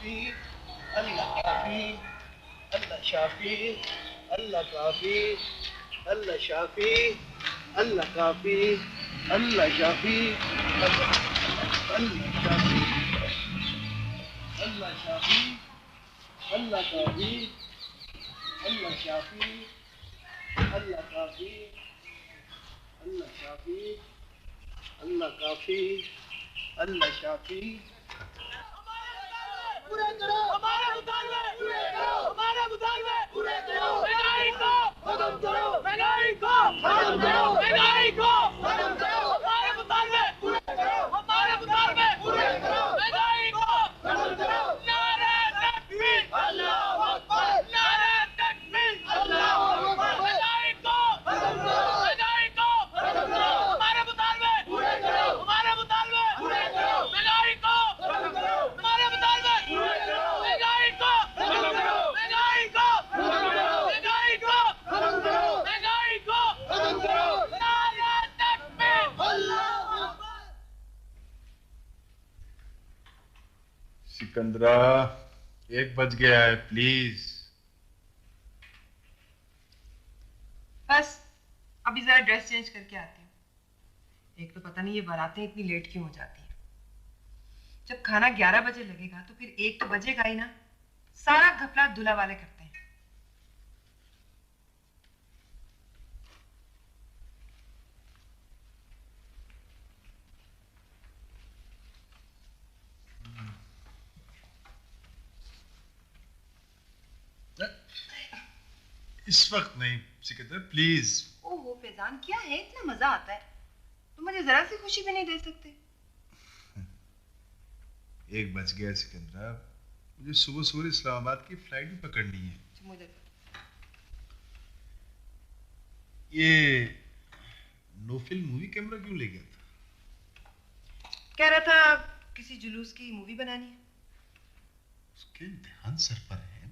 काफी, अल्लाह काफी, अल्लाह शाफी, अल्लाह काफी, अल्लाह शाफी, अल्लाह काफी, अल्लाह शाफी, अल्लाह शाफी, अल्लाह शाफी, अल्लाह काफी, अल्लाह शाफी, अल्लाह काफी, अल्लाह शाफी, अल्लाह काफी, अल्लाह शाफी। पूरे करो हमारे मुतालबे, पूरे करो हमारे मुतालबे, पूरे करो महंगाई को खत्म करो, महंगाई को खत्म करो, महंगाई को खत्म करो, हमारे मुतालबे पूरे करो, हमारे मुतालबे पूरे करो, महंगाई को खत्म करो। नारे तकबीर, अल्लाहू अकबर, नारे तकबीर, अल्लाहू अकबर, महंगाई को खत्म करो, महंगाई को खत्म करो, हमारे मुतालबे पूरे करो, हमारे मुतालबे पूरे करो, महंगाई को खत्म करो, हमारे मुतालबे सिकंदरा 1 बज गया है, प्लीज। बस अभी जरा ड्रेस चेंज करके आती हूँ। एक तो पता नहीं ये बारातें इतनी लेट क्यों हो जाती हैं। जब खाना 11 बजे लगेगा तो फिर 1 तो बजेगा ही ना। सारा घपला दूल्हा वाले करते हैं। इस वक्त नहीं सिकंदर, प्लीज। ओहो फैजान, क्या है, इतना मजा आता है तो मुझे जरा सी खुशी भी नहीं दे सकते? 1 बज गया सिकंदरा, मुझे सुबह सुबह इस्लामाबाद की फ्लाइट भी पकड़नी है। मुझे ये नोफिल मूवी कैमरा क्यों ले गया था? कह रहा था किसी जुलूस की मूवी बनानी है। उसके इम्तिहान सर पर है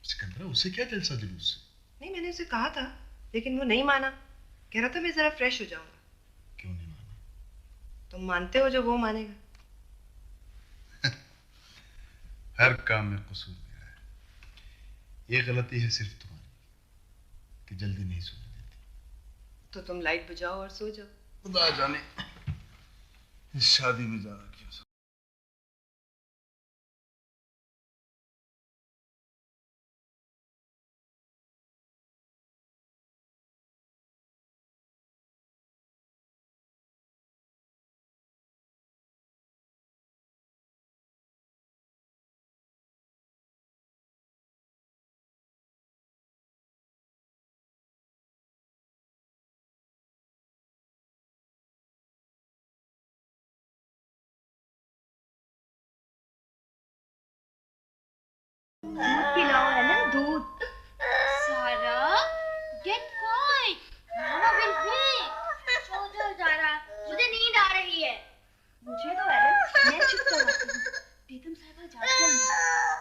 सिकंदरा, उसे क्या जलसा जुलूस से? नहीं, मैंने उसे कहा था लेकिन वो नहीं माना। कह रहा था मैं जरा फ्रेश हो जाऊंगा। क्यों नहीं माना? तुम मानते हो जो वो मानेगा। हर काम में कसूर मेरा है। ये गलती है सिर्फ तुम्हारी कि जल्दी नहीं सोने देती। तो तुम लाइट बुझाओ और सो जाओ। खुदा जाने इस शादी में जाना क्यों। दूध पिलाओ, है ना, दूध। सारा, get quiet. Mama will wake. सो जाओ सारा, मुझे नींद आ रही है। मुझे तो एलेक्स, मैं चुप करवाती हूँ। बेगम साहिबा जागते हैं।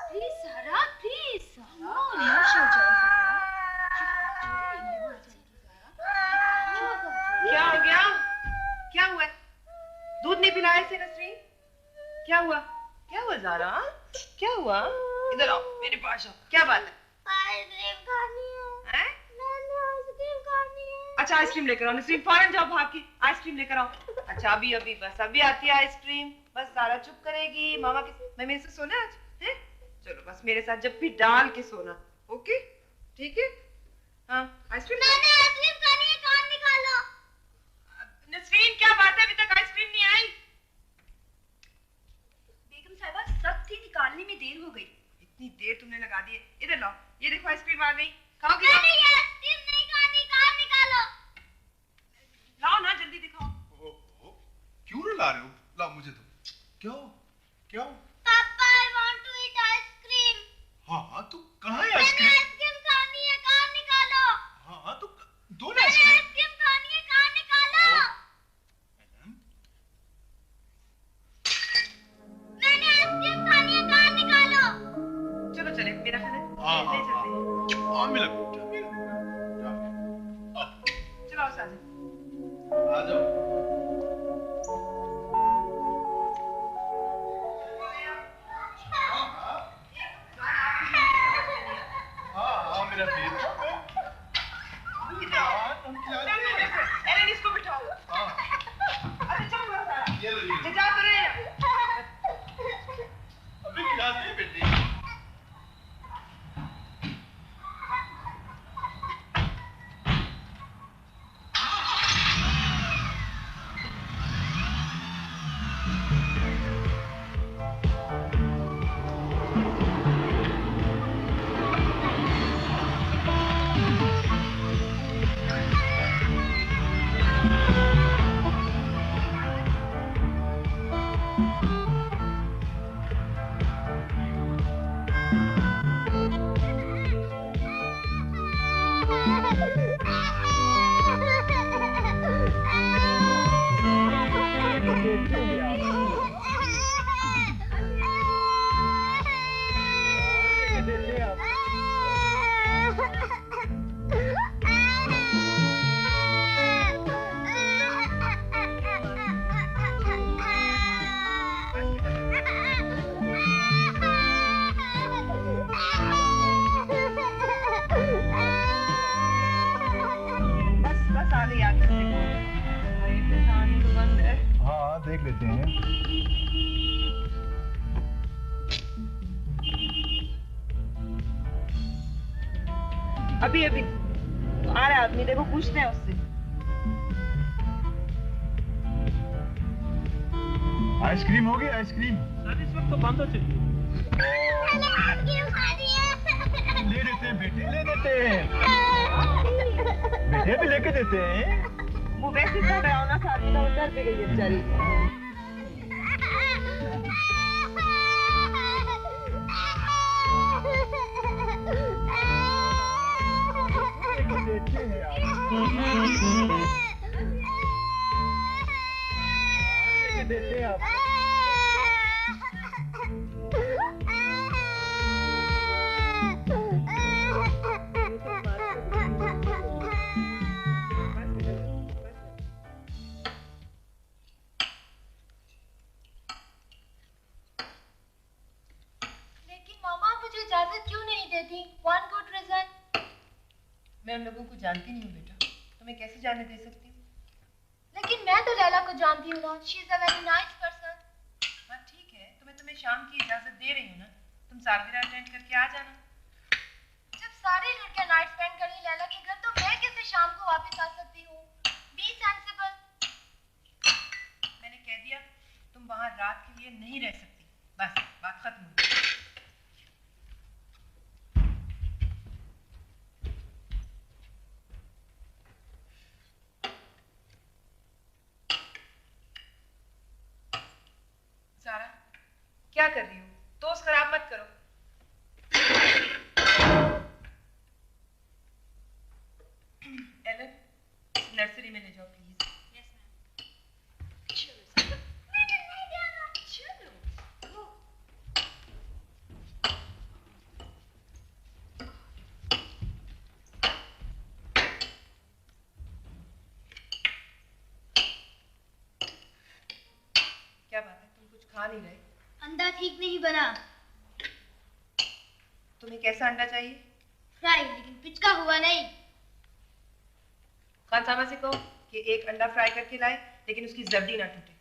प्लीज सारा, प्लीज सारा, होश हो जाओ सारा। क्या हो गया? क्या हुआ? दूध नहीं पिलाया इसे नसरीन? क्या हुआ? क्या हुआ ज़ारा? क्या हुआ? इधर आओ, मेरे पास आओ। क्या बात है? आइसक्रीम खानी है। हैं? मैंने आइसक्रीम खानी है। अच्छा आइसक्रीम लेकर आओ नसरीन, फौरन जाओ भाग के आइसक्रीम लेकर आओ। अच्छा अभी अभी बस अभी आती है आइसक्रीम। बस सारा चुप करेगी। मामा के मैं मेरे से सोना आज हैं? चलो बस मेरे साथ जब भी डाल के सोना। ओके ठीक है? हाँ आइसक्रीम। मैंने आइसक्रीम खानी है, कान निकालो। नसरीन क्या बात है, अभी तक आइसक्रीम नहीं आई? बेगम साहिबा सख्त ही निकालने में देर हो गई। इतनी देर तुमने लगा दी है। इधर लाओ, ये देखो आइसक्रीम आ गई। खाओगी? मैंने ये आइसक्रीम नहीं खानी, कान निकालो। लाओ ना जल्दी दिखाओ। क्यों रुला रहे हो? लाओ मुझे दो। क्यों क्यों? पापा I want to eat ice cream. हाँ तो कहाँ है मैंने आइसक्रीम? आइसक्रीम खानी है, कान निकालो। हाँ तो दो ना मैंने आइसक्रीम। आइसक्रीम खानी है, कान निकालो। मैंने आइसक्रीम खानी है, कान निकालो। चलो चले, मेरा ख्याल है हाँ ले चलते हैं। हाँ मिला चलो साजिद आ जाओ। देख लेते हैं। अभी अभी आ रहा आदमी, देखो पूछते हैं उससे। आइसक्रीम होगी? आइसक्रीम इस वक्त तो बंद हो चुकी है। ले देते हैं बेटे, ले देते हैं बेटे, भी लेके देते हैं। वो वैसे तो डरावना सा आदमी था, वो डर पे गई है बेचारी। देते हैं आप। लेकिन मामा मुझे इजाजत क्यों नहीं देती? One good reason. मैं उन लोगों को जानती नहीं हूँ बेटा, तुम्हें कैसे जाने दे सकती हूँ? लेकिन मैं तो लैला को जानती हूँ ना। She is a very nice person. हाँ ठीक है, तो मैं तुम्हें शाम की इजाजत दे रही हूँ ना, तुम सालगिरह अटेंड करके आ जाना। जब सारी लड़कियां नाइट स्पेंड करें लैला के घर, तो मैं कैसे शाम को वापस आ सकती हूँ? Be sensible. मैंने कह दिया तुम वहाँ रात के लिए नहीं रह सकती, बस बात खत्म हो गई। सारा क्या कर रही हो? दोस्त खराब मत करो। एलन, नर्सरी में ले जाओ प्लीज। Yes, ma'am. चलो। मैंने नहीं जाना। चलो। Go. क्या बात है, तुम कुछ खा नहीं रहे? अंडा ठीक नहीं बना। तुम्हें कैसा अंडा चाहिए? फ्राई, लेकिन पिचका हुआ नहीं। खान सामा से कहो कि एक अंडा फ्राई करके लाए, लेकिन उसकी जर्दी ना टूटे।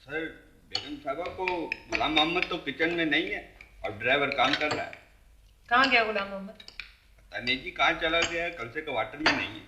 सर, बेगम साहबा को गुलाम मोहम्मद तो किचन में नहीं है और ड्राइवर काम कर रहा है। कहाँ गया गुलाम मोहम्मद? पता नहीं जी कहाँ चला गया, कल से क्वार्टर में नहीं है।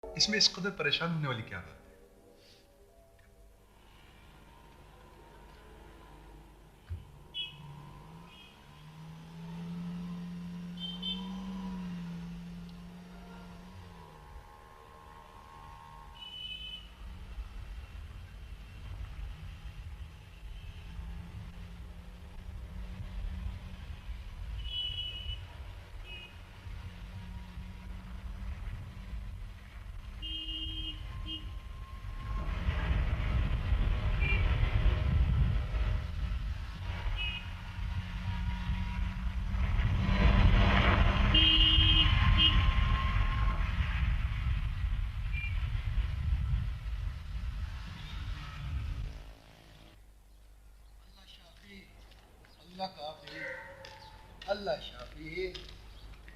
इसमें इस कदर परेशान होने वाली क्या बात है? अल्लाह काफी, अल्लाह शाफी,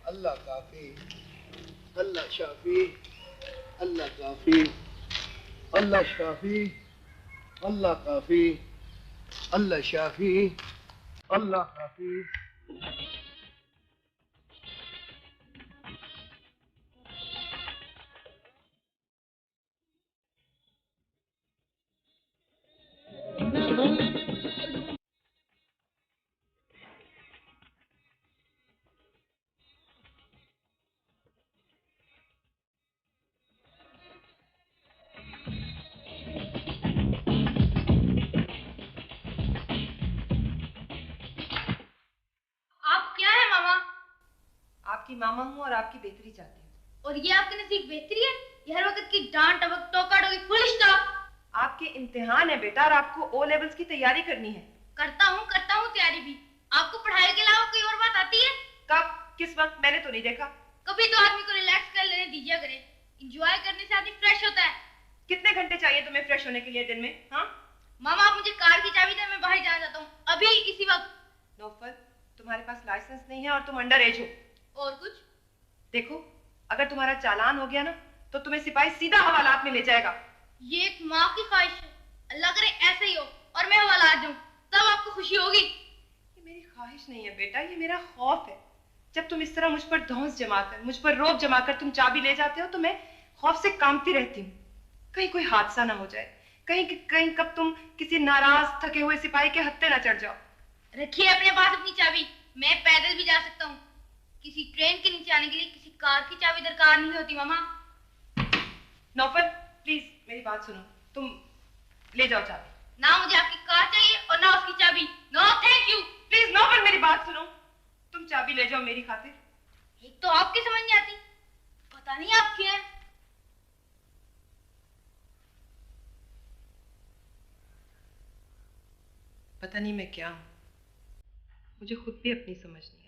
अल्लाह काफी, अल्लाह शाफी, अल्लाह काफी, अल्लाह शाफी, अल्लाह काफी, अल्लाह शाफी, अल्लाह काफी। आपकी मामा हूँ और आपकी बेहतरी चाहती हूँ। और ये आपके नजदीक बेहतरी है? ये हर वक्त की डांट टपक टोका टोकी फुल स्टॉप। आपके इम्तिहान है बेटा और आपको ओ लेवल्स की तैयारी करनी है। करता हूँ तैयारी भी। आपको पढ़ाई के अलावा कोई और बात आती है? कब, किस वक्त? मैंने तो नहीं देखा। कभी तो आदमी को रिलैक्स कर लेने दीजिए करे। एंजॉय करने से आदमी फ्रेश होता है। कितने घंटे चाहिए तुम्हें फ्रेश होने के लिए दिन में? हाँ मामा, आप मुझे कार की चाबी दें, मैं बाहर जाना चाहता हूँ अभी इसी वक्त। नौफल, तुम्हारे पास लाइसेंस नहीं है और तुम अंडर एज हो। और कुछ? देखो, अगर तुम्हारा चालान हो गया ना तो तुम्हें सिपाही सीधा हवालात में ले जाएगा। ये एक माँ की ख्वाहिश है। अल्लाह करे ऐसे ही हो और मैं हवालात जाऊं, तब आपको खुशी होगी। ये मेरी ख्वाहिश नहीं है बेटा, ये मेरा खौफ है। जब तुम इस तरह मुझ पर धौंस जमाकर, मुझ पर रौब जमाकर तुम चाबी ले जाते हो तो मैं खौफ से कांपती रहती हूँ। कहीं कोई हादसा ना हो जाए, कहीं कब तुम किसी नाराज थके हुए सिपाही के हत्थे ना चढ़ जाओ। रखिए अपने पास अपनी चाबी, मैं पैदल भी जा सकता हूँ। किसी ट्रेन के नीचे आने के लिए किसी कार की चाबी दरकार नहीं होती मामा। नौफल प्लीज मेरी बात सुनो, तुम ले जाओ चाबी। ना मुझे आपकी कार चाहिए और ना उसकी चाबी। No thank you. Please Naufal मेरी बात सुनो, तुम चाबी ले जाओ मेरी खातिर। एक तो आपकी समझ नहीं आती, पता नहीं आप क्या है। पता नहीं मैं क्या हूं, मुझे खुद भी अपनी समझ नहीं आती।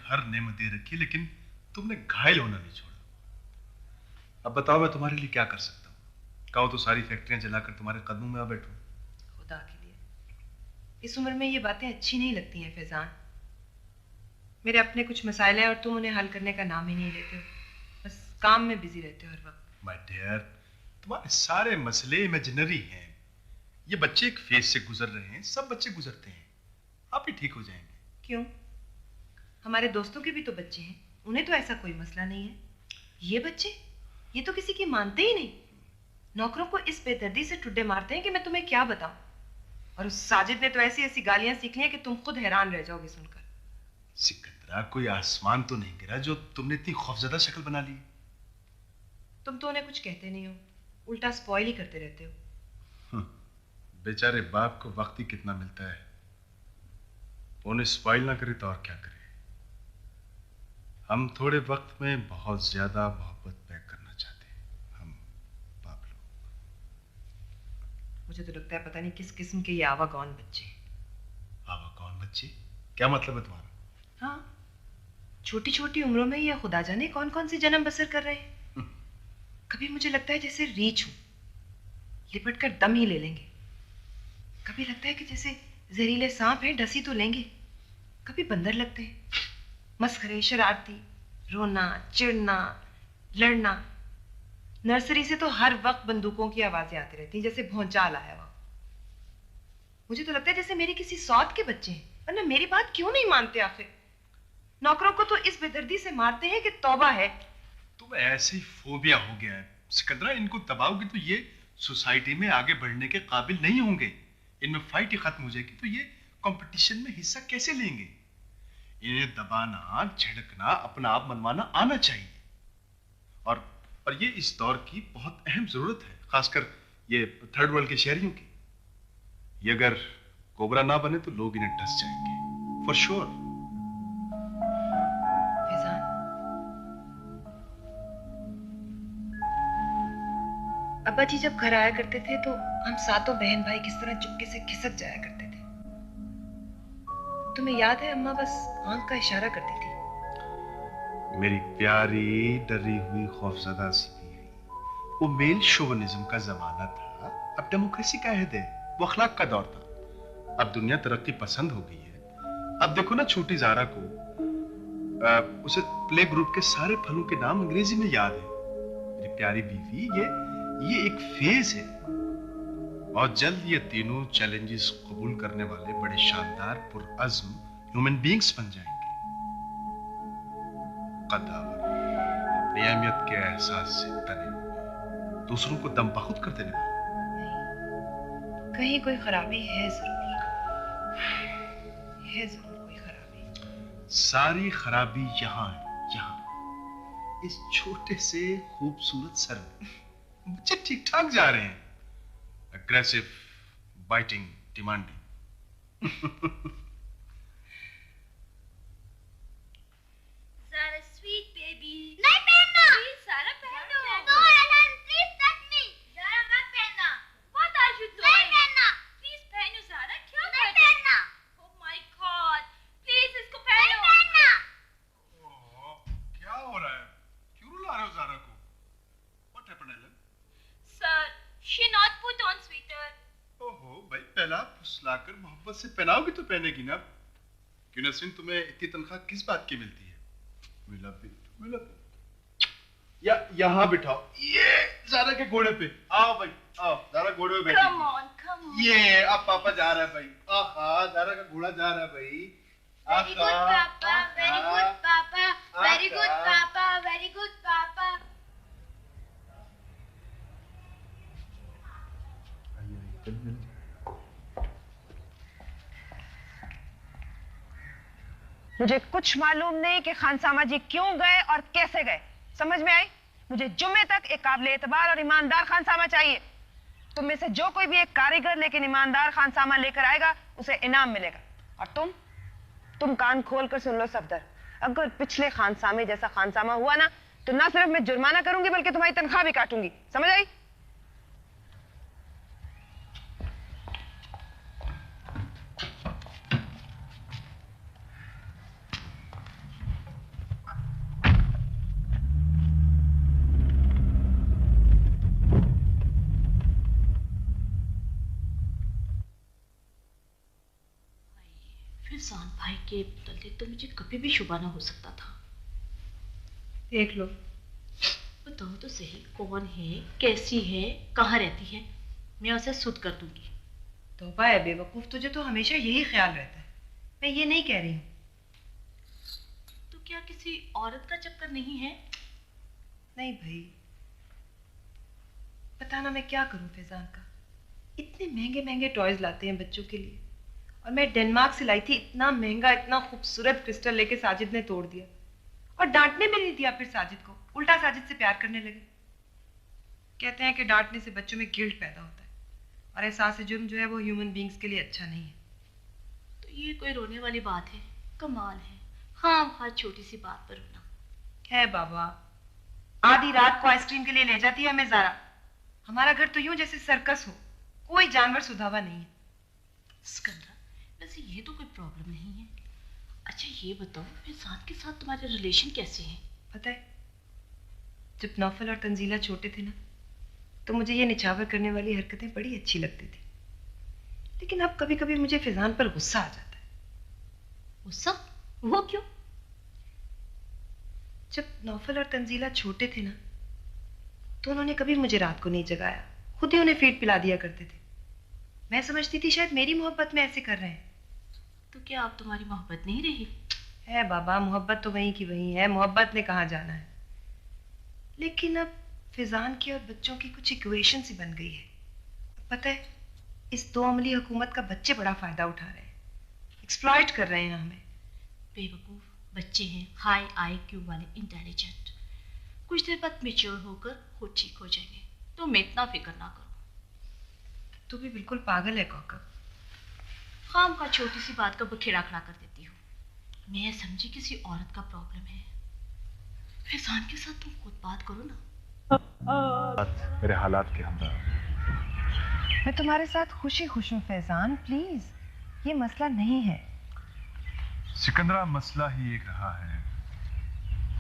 हर नेमत दे रखी है, लेकिन तुमने घायल होना नहीं छोड़ा। अब बताओ मैं तुम्हारे लिए क्या कर सकता हूँ? कहो तो सारी फैक्ट्रियां जलाकर तुम्हारे कदमों में आ बैठूं। खुदा के लिए, इस उम्र में ये बातें अच्छी नहीं लगती हैं फैजान। मेरे अपने कुछ मसाइल हैं और तुम उन्हें हल करने का नाम ही नहीं लेते हो, बस काम में बिजी रहते हो हर वक्त। माय डियर, तुम्हारे सारे मसले इमेजिनरी हैं। ये बच्चे एक फेज से गुजर रहे हैं, सब बच्चे गुजरते हैं, आप ही ठीक हो जाएंगे। क्यों? हमारे दोस्तों के भी तो बच्चे हैं, उन्हें तो ऐसा कोई मसला नहीं है। ये बच्चे, ये तो किसी की मानते ही नहीं। नौकरों को इस बेदर्दी से टुड्डे मारते हैं कि मैं तुम्हें क्या बताऊं। और उस साजिद ने तो ऐसी ऐसी गालियां सीख ली हैं कि तुम खुद हैरान रह जाओगे सुनकर। सिकंदरा, कोई आसमान तो नहीं गिरा जो तुमने इतनी खौफजदा शक्ल बना ली। तुम तो उन्हें कुछ कहते नहीं हो, उल्टा स्पॉइल ही करते रहते हो। बेचारे बाप को वक्त ही कितना मिलता है, उन्हें स्पॉइल ना करे तो और क्या करे। हम थोड़े वक्त में बहुत ज्यादा मोहब्बत पैक करना चाहते हैं, हम बाप लोग। मुझे तो लगता है पता नहीं किस किस्म के ये आवागौन बच्चे। आवागौन बच्चे? क्या मतलब है तुम्हारा? हाँ, छोटी छोटी उम्रों में ये खुदा जाने कौन कौन सी जन्म बसर कर रहे हैं। कभी मुझे लगता है जैसे रीछ हूं, लिपट कर दम ही ले लेंगे। कभी लगता है कि जैसे जहरीले सांप हैं, डसी तो लेंगे। कभी बंदर लगते हैं, मस्खरे, शरारती, रोना, चिढ़ना, लड़ना। नर्सरी से तो हर वक्त बंदूकों की आवाजें आती रहती हैं, जैसे भौंचाल आया हुआ। मुझे तो लगता है जैसे मेरी किसी सौत के बच्चे हैं, वरना मेरी बात क्यों नहीं मानते आखिर। नौकरों को तो इस बेदर्दी से मारते हैं कि तौबा है। तुम ऐसे ही फोबिया हो गया है सिकंदरा, इनको दबाओगे तो ये सोसाइटी में आगे बढ़ने के काबिल नहीं होंगे। इनमें फाइट ही खत्म हो जाएगी तो ये कंपटीशन में हिस्सा कैसे लेंगे? इन्हें दबाना, झिड़कना, अपना आप मनवाना आना चाहिए। और ये इस दौर की बहुत अहम जरूरत है, खासकर ये थर्ड वर्ल्ड के शहरियों की। ये अगर कोबरा ना बने तो लोग इन्हें डस जाएंगे फॉर श्योर। फैजान, अब्बा जी जब घर आया करते थे तो हम सातों बहन भाई किस तरह चुपके से खिसक जाया करते थे। तुम्हें याद है अम्मा बस आंख का इशारा करती थी। मेरी प्यारी डरी हुई खौफजदा सी बीवी, वो मेल शोवनिज्म का जमाना था, अब डेमोक्रेसी का अहद है, वो अखलाक का दौर था। अब दुनिया तरक्की पसंद हो गई है। अब देखो ना छोटी जारा को, उसे प्ले ग्रुप के सारे फलों के नाम अंग्रेजी में याद है। मेरी प्यारी बीवी, ये एक फेज है। बहुत जल्द ये तीनों चैलेंजेस कबूल करने वाले बड़े शानदार पुरअज़्म ह्यूमन बीइंग्स बन जाएंगे। कद्दावर, अपनी अहमियत के एहसास से तने हुए, दूसरों को दम बखुद कर देने वाले। कहीं कोई खराबी है जरूर, है जरूर कोई खराबी। सारी खराबी यहाँ है, यहाँ इस छोटे से खूबसूरत सर में। बच्चे ठीक ठाक जा रहे हैं, aggressive, biting, demanding. Zara, sweet baby. नहीं पहनना। Please, Zara, पहन दो। No, Ellen, please touch me. Zara, मत पहनना। What are you doing? नहीं पहनना। Please पहनो Zara, क्या कर रही? नहीं पहनना। Oh my God, please इसको पहनो। नहीं पहनना। क्या हो रहा है? क्यों रुला रहे हो ज़ारा को? What happened, Ellen? Sir, she not put on sweater. ओहो भाई, पहला फुसलाकर मोहब्बत से पहनाओगी तो पहनेगी ना। क्यों नसरीन, तुम्हें इतनी तनख्वाह किस बात की मिलती है? मिला यहाँ बिठाओ, ये ज़ारा के घोड़े पे। आओ भाई, आओ, ज़ारा घोड़े पे बैठो। Come on, come on. ये अब पापा जा रहा है भाई। आहा, ज़ारा का घोड़ा जा रहा है भाई। Very good, Papa. Very good, Papa. Very good, Papa. Very good, Papa. मुझे कुछ मालूम नहीं कि खानसामा जी क्यों गए और कैसे गए, समझ में आई? मुझे जुम्मे तक एक काबिल एतबार और ईमानदार खानसामा चाहिए। तुम में से जो कोई भी एक कारीगर लेकिन ईमानदार खानसामा लेकर आएगा उसे इनाम मिलेगा। और तुम कान खोल कर सुन लो सफदर, अगर पिछले खानसामे जैसा खानसामा हुआ ना तो ना सिर्फ मैं जुर्माना करूंगी बल्कि तुम्हारी तनख्वाह भी काटूंगी, समझ आई? फैजान भाई के मुताल्लिक तो मुझे कभी भी शुबा ना हो सकता था। देख लो, बताओ तो सही, कौन है, कैसी है, कहाँ रहती है? मैं उसे सुध कर दूंगी। तौबा है बेवकूफ, तुझे तो हमेशा यही ख्याल रहता है। मैं ये नहीं कह रही हूँ। तो क्या किसी औरत का चक्कर नहीं है? नहीं भाई, पता ना मैं क्या करूँ फैजान का। इतने महंगे महंगे टॉयज लाते हैं बच्चों के लिए, और मैं डेनमार्क से लाई थी इतना महंगा, इतना खूबसूरत क्रिस्टल लेके साजिद ने तोड़ दिया, और डांटने में नहीं दिया। फिर साजिद को उल्टा साजिद से प्यार करने लगे। कहते हैं कि डांटने से बच्चों में गिल्ट पैदा होता है, और एहसास जुर्म जो है वो ह्यूमन बींग्स के लिए अच्छा नहीं है। तो ये कोई रोने वाली बात है? कमाल है, हाँ छोटी सी बात पर रोना है। बाबा आधी रात को आइसक्रीम के लिए ले जाती है हमें ज़ारा। हमारा घर तो यूं जैसे सर्कस हो, कोई जानवर सुधावा नहीं है। सिकंदरा, वैसे ये तो कोई प्रॉब्लम नहीं है। अच्छा ये बताओ, फिर साथ के साथ तुम्हारे रिलेशन कैसे हैं? पता है, जब नौफल और तंजीला छोटे थे ना, तो मुझे ये निछावर करने वाली हरकतें बड़ी अच्छी लगती थी। लेकिन अब कभी कभी मुझे फिजान पर गुस्सा आ जाता है। गुस्सा? वो क्यों? जब नौफल और तंजीला छोटे थे ना, तो उन्होंने कभी मुझे रात को नहीं जगाया, खुद ही उन्हें फीड पिला दिया करते थे। मैं समझती थी शायद मेरी मोहब्बत में ऐसे कर रहे हैं। तो क्या अब तुम्हारी मोहब्बत नहीं रही? है बाबा, मोहब्बत तो वहीं की वहीं है, मोहब्बत ने कहाँ जाना है। लेकिन अब फिजान की और बच्चों की कुछ इक्वेशन सी बन गई है। पता है, इस दो अमली हुकूमत का बच्चे बड़ा फायदा उठा रहे हैं, एक्सप्लॉइट कर रहे हैं हमें। बेवकूफ बच्चे हैं, हाई IQ वाले, इंटेलिजेंट। कुछ देर बाद मैच्योर होकर खुद ठीक हो जाएंगे, तुम इतना फिक्र ना करो। तू भी बिल्कुल पागल है कौकब। खाम खा छोटी सी बात का बखेड़ा खड़ा कर देती हो। मैं समझी किसी औरत का प्रॉब्लम है। फैजान के साथ तुम खुद बात करो ना। मेरे हालात के हमरा। मैं तुम्हारे साथ खुशी खुश हूँ फैजान, प्लीज, ये मसला नहीं है। सिकंदरा, मसला ही एक रहा है।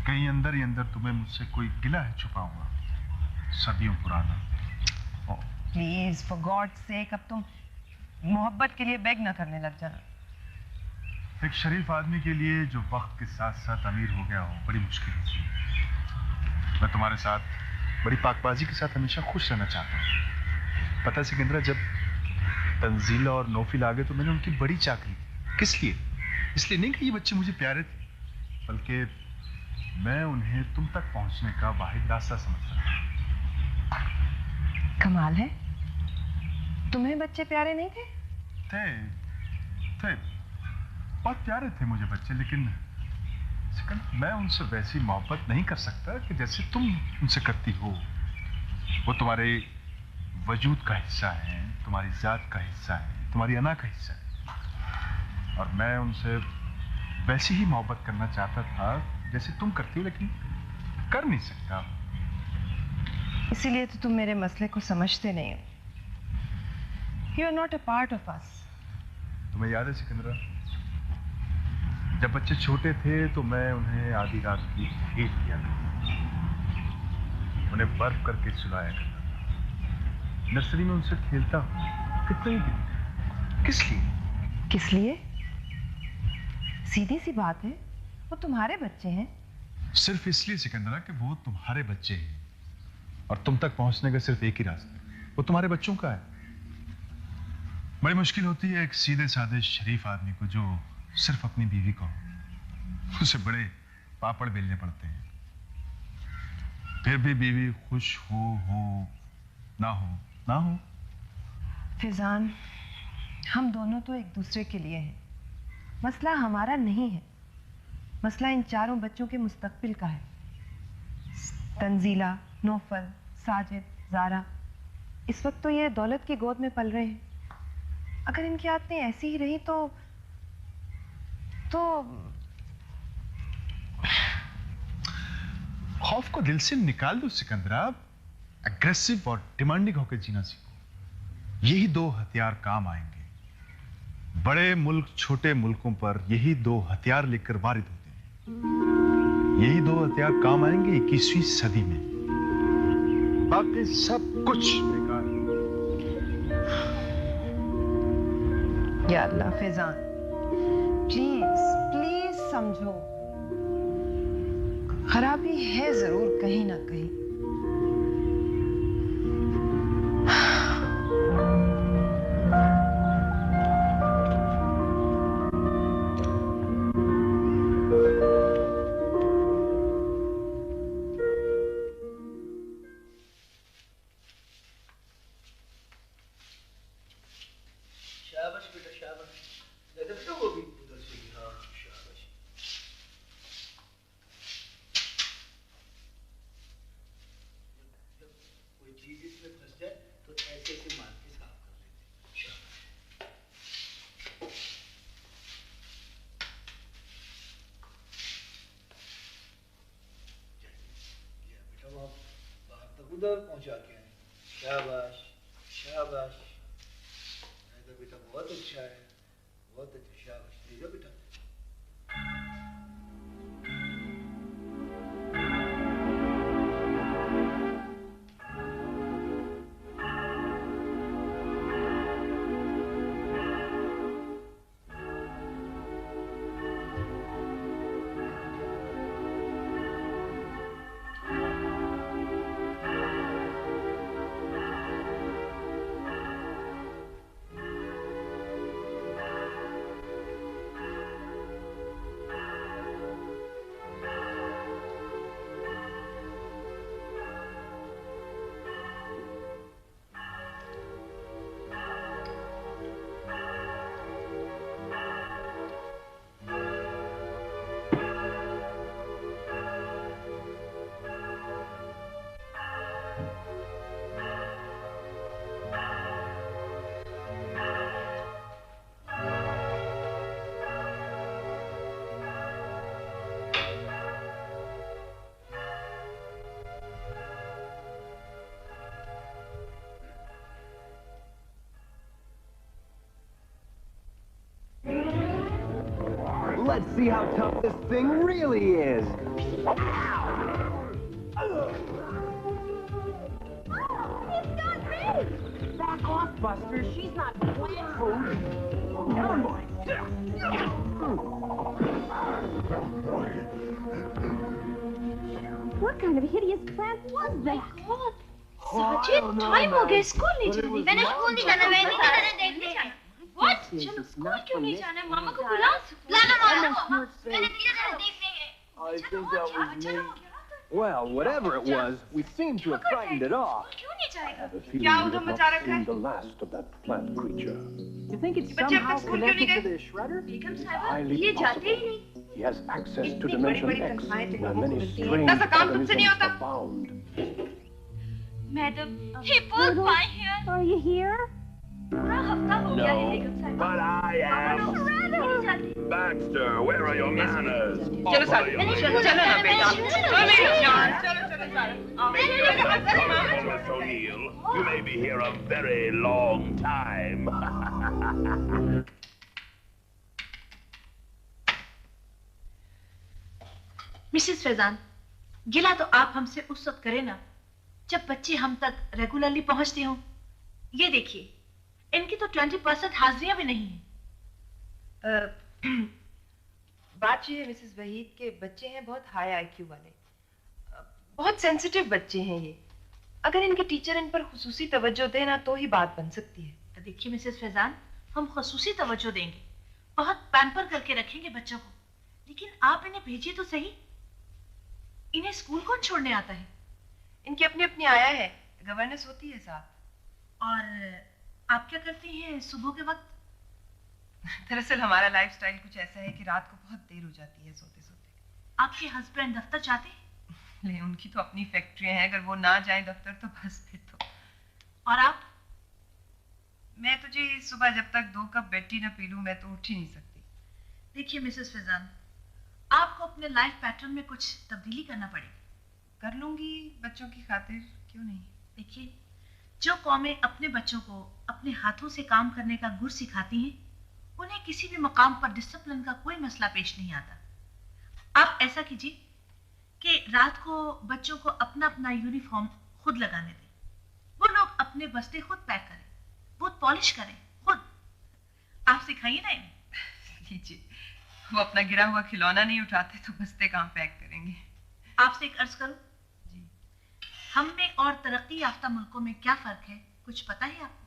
कहीं अंदर ही अंदर तुम्हें मुझसे कोई गिला है छुपा हुआ, सदियों पुराना। प्लीज फॉर गॉड सेक, अब तुम मोहब्बत के लिए बेग ना करने लग जाना। एक शरीफ आदमी के लिए जो वक्त के साथ साथ अमीर हो गया हो, बड़ी मुश्किल होती है। मैं तुम्हारे साथ बड़ी पाकबाजी के साथ हमेशा खुश रहना चाहता हूँ। पता है सिकंदरा, जब तंजीला और नौफिल आ गए तो मैंने उनकी बड़ी चाकरी की। किस लिए? इसलिए नहीं कि ये बच्चे मुझे प्यारे थे, बल्कि मैं उन्हें तुम तक पहुंचने का वाहिद रास्ता समझता था। कमाल है, तुम्हें बच्चे प्यारे नहीं थे? थे, बहुत प्यारे थे मुझे बच्चे, लेकिन मैं उनसे वैसी मोहब्बत नहीं कर सकता कि जैसे तुम उनसे करती हो। वो तुम्हारे वजूद का हिस्सा है, तुम्हारी जात का हिस्सा है, तुम्हारी अना का हिस्सा है, और मैं उनसे वैसी ही मोहब्बत करना चाहता था जैसे तुम करती हो, लेकिन कर नहीं सकता। इसीलिए तो तुम मेरे मसले को समझते नहीं हो। You are not a part of us. तुम्हें याद है सिकंदरा, जब बच्चे छोटे थे तो मैं उन्हें आधी रात की भेंट किया करता, उन्हें बर्फ करके सुलाया करता था, नर्सरी में उनसे खेलता हूँ कितने ही दिन। किस लिए? किस लिए? सीधी सी बात है, वो तुम्हारे बच्चे हैं। सिर्फ इसलिए सिकंदरा कि वो तुम्हारे बच्चे हैं, और तुम तक पहुंचने का सिर्फ एक ही रास्ता, वो तुम्हारे बच्चों का है। बड़ी मुश्किल होती है एक सीधे साधे शरीफ आदमी को जो सिर्फ अपनी बीवी को, उसे बड़े पापड़ बेलने पड़ते हैं। फिर भी बीवी खुश हो ना हो। फिजान, हम दोनों तो एक दूसरे के लिए हैं। मसला हमारा नहीं है, मसला इन चारों बच्चों के मुस्तकबिल का है। तंजीला, नौफल, साजिद, ज़ारा, इस वक्त तो ये दौलत की गोद में पल रहे हैं। अगर इनकी आदतें ऐसी ही रही तो खौफ को दिल से निकाल दो सिकंदरा, एग्रेसिव और डिमांडिंग होकर जीना सीखो। यही दो हथियार काम आएंगे। बड़े मुल्क छोटे मुल्कों पर यही दो हथियार लेकर वारिद होते हैं। यही दो हथियार काम आएंगे 21वीं सदी में। बाकी सब कुछ बेकार। या अल्लाह फैजान, प्लीज प्लीज समझो, खराबी है जरूर कहीं ना कहीं। शाबाश बेटा शाबाश। नजर तो वो भी उधर से ही। हाँ शाबाश। जब कोई चीज इसमें फंस जाए तो ऐसे ऐसे मार के साफ कर लेते। शाबाश। ये बेटा वहाँ बाहर तक उधर पहुँचा के आए। शाबाश शाबाश। तो बेटा बहुत अच्छा है, बहुत अच्छा। शाबाश ले जाओ बेटा। Let's see how tough this thing really is. Back off, Buster. She's not plant food. Come on. What kind of hideous plant was that? God, Sajid, time हो गया, स्कूल नहीं जाना। मैंने स्कूल नहीं जाना, मैंने नहीं जाना, देखने जाना। What? चलो स्कूल क्यों नहीं जाना? मामा को बुला। लाना मामा को, मैंने नहीं जाना देखने है। I think that was me. Well, whatever it was, we seem to have frightened it off. क्यों नहीं जाएगा? The feeling क्या we उधर have मचा not रखा है? seen the last of that plant creature. You think it's बच्चे अब तक somehow स्कूल क्यों नहीं connected to गए? the shredder? बेगम साहिबा, Highly ये जाते ही possible. नहीं। He has access to इतनी Dimension बड़ी-बड़ी X, तन्ख्वाहें तो where लोगों को many मिलती हैं। strange इतना सा काम तुमसे organisms नहीं होता। abound. Madam, he pulled my hair. Are you here? पूरा हफ्ता हो गया है बेगम साहिबा। But I am. Baxter, where are your manners? चलो साथ में, चलो ना बेटा। चलो मेरी जान, चलो चलो चलो। Come, Miss O'Neill. You may be here a very long time. Mrs Faizan, गिला तो आप हमसे उस वक्त करें ना जब बच्चे हम तक रेगुलरली पहुंचते हों। ये देखिए, इनकी तो 20% हाजिरियां भी नहीं है। बात ये है मिसेस वहीद के बच्चे हैं बहुत हाई आईक्यू वाले, बहुत सेंसिटिव बच्चे हैं ये। अगर इनके टीचर इन पर खुसूसी तवज्जो दें ना तो ही बात बन सकती है। तो देखिए मिसेस फैजान, हम खुसूसी तवज्जो देंगे, बहुत पैम्पर करके रखेंगे बच्चों को, लेकिन आप इन्हें भेजिए तो सही। इन्हें स्कूल कौन छोड़ने आता है? इनकी अपनी अपनी आया है, गवर्नेंस होती है साहब। और आप क्या करती हैं सुबह के वक्त? दरअसल हमारा लाइफस्टाइल कुछ ऐसा है कि रात को बहुत देर हो जाती है सोते सोते। आपके हस्बैंड दफ्तर जाते हैं? ले, उनकी तो अपनी फैक्ट्रियां हैं, अगर वो ना जाए दफ्तर तो बस फिर तो। और आप? मैं तो जी सुबह जब तक 2 कप बेड टी ना पी लूं मैं तो उठ ही नहीं सकती। देखिए मिसेस फैजान, आपको अपने लाइफ पैटर्न में कुछ तब्दीली करना पड़ेगी। कर लूंगी बच्चों की खातिर, क्यों नहीं। देखिए, जो कौमें अपने बच्चों को अपने हाथों से काम करने का गुर सिखाती हैं, उन्हें किसी भी मकाम पर डिसिप्लिन का कोई मसला पेश नहीं आता। आप ऐसा कीजिए कि रात को बच्चों को अपना अपना यूनिफॉर्म खुद लगाने दें। वो लोग अपने बस्ते खुद पैक करें, बूट पॉलिश करें खुद। आप सिखाइए ना इन्हें। लीजिए, वो अपना गिरा हुआ खिलौना नहीं उठाते तो बस्ते कहाँ पैक करेंगे। आपसे एक अर्ज करूं? जी। हम में और तरक्की याफ्ता मुल्कों में क्या फर्क है, कुछ पता है आपको?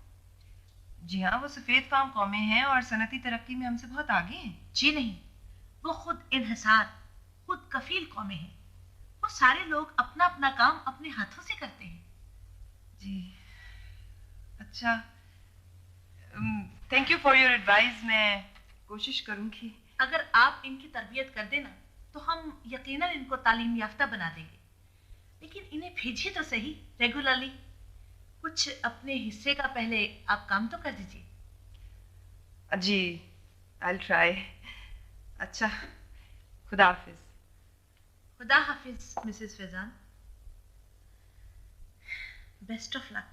जी हाँ, वो सफेद फार्म कौमें हैं और सनती तरक्की में हमसे बहुत आगे हैं। जी नहीं, वो खुद इन्हिसार, खुद कफील कौमें हैं। वो सारे लोग अपना अपना काम अपने हाथों से करते हैं। जी अच्छा, thank you for your advice. मैं कोशिश करूंगी। अगर आप इनकी तरबियत कर देना तो हम यकीनन इनको तालीम याफ्ता बना देंगे, लेकिन इन्हें भेजिए तो सही रेगुलरली। कुछ अपने हिस्से का पहले आप काम तो कर दीजिए। जी, आई विल ट्राई। अच्छा, खुदा हाफिज। खुदा हाफिज Mrs Faizan. Best of luck.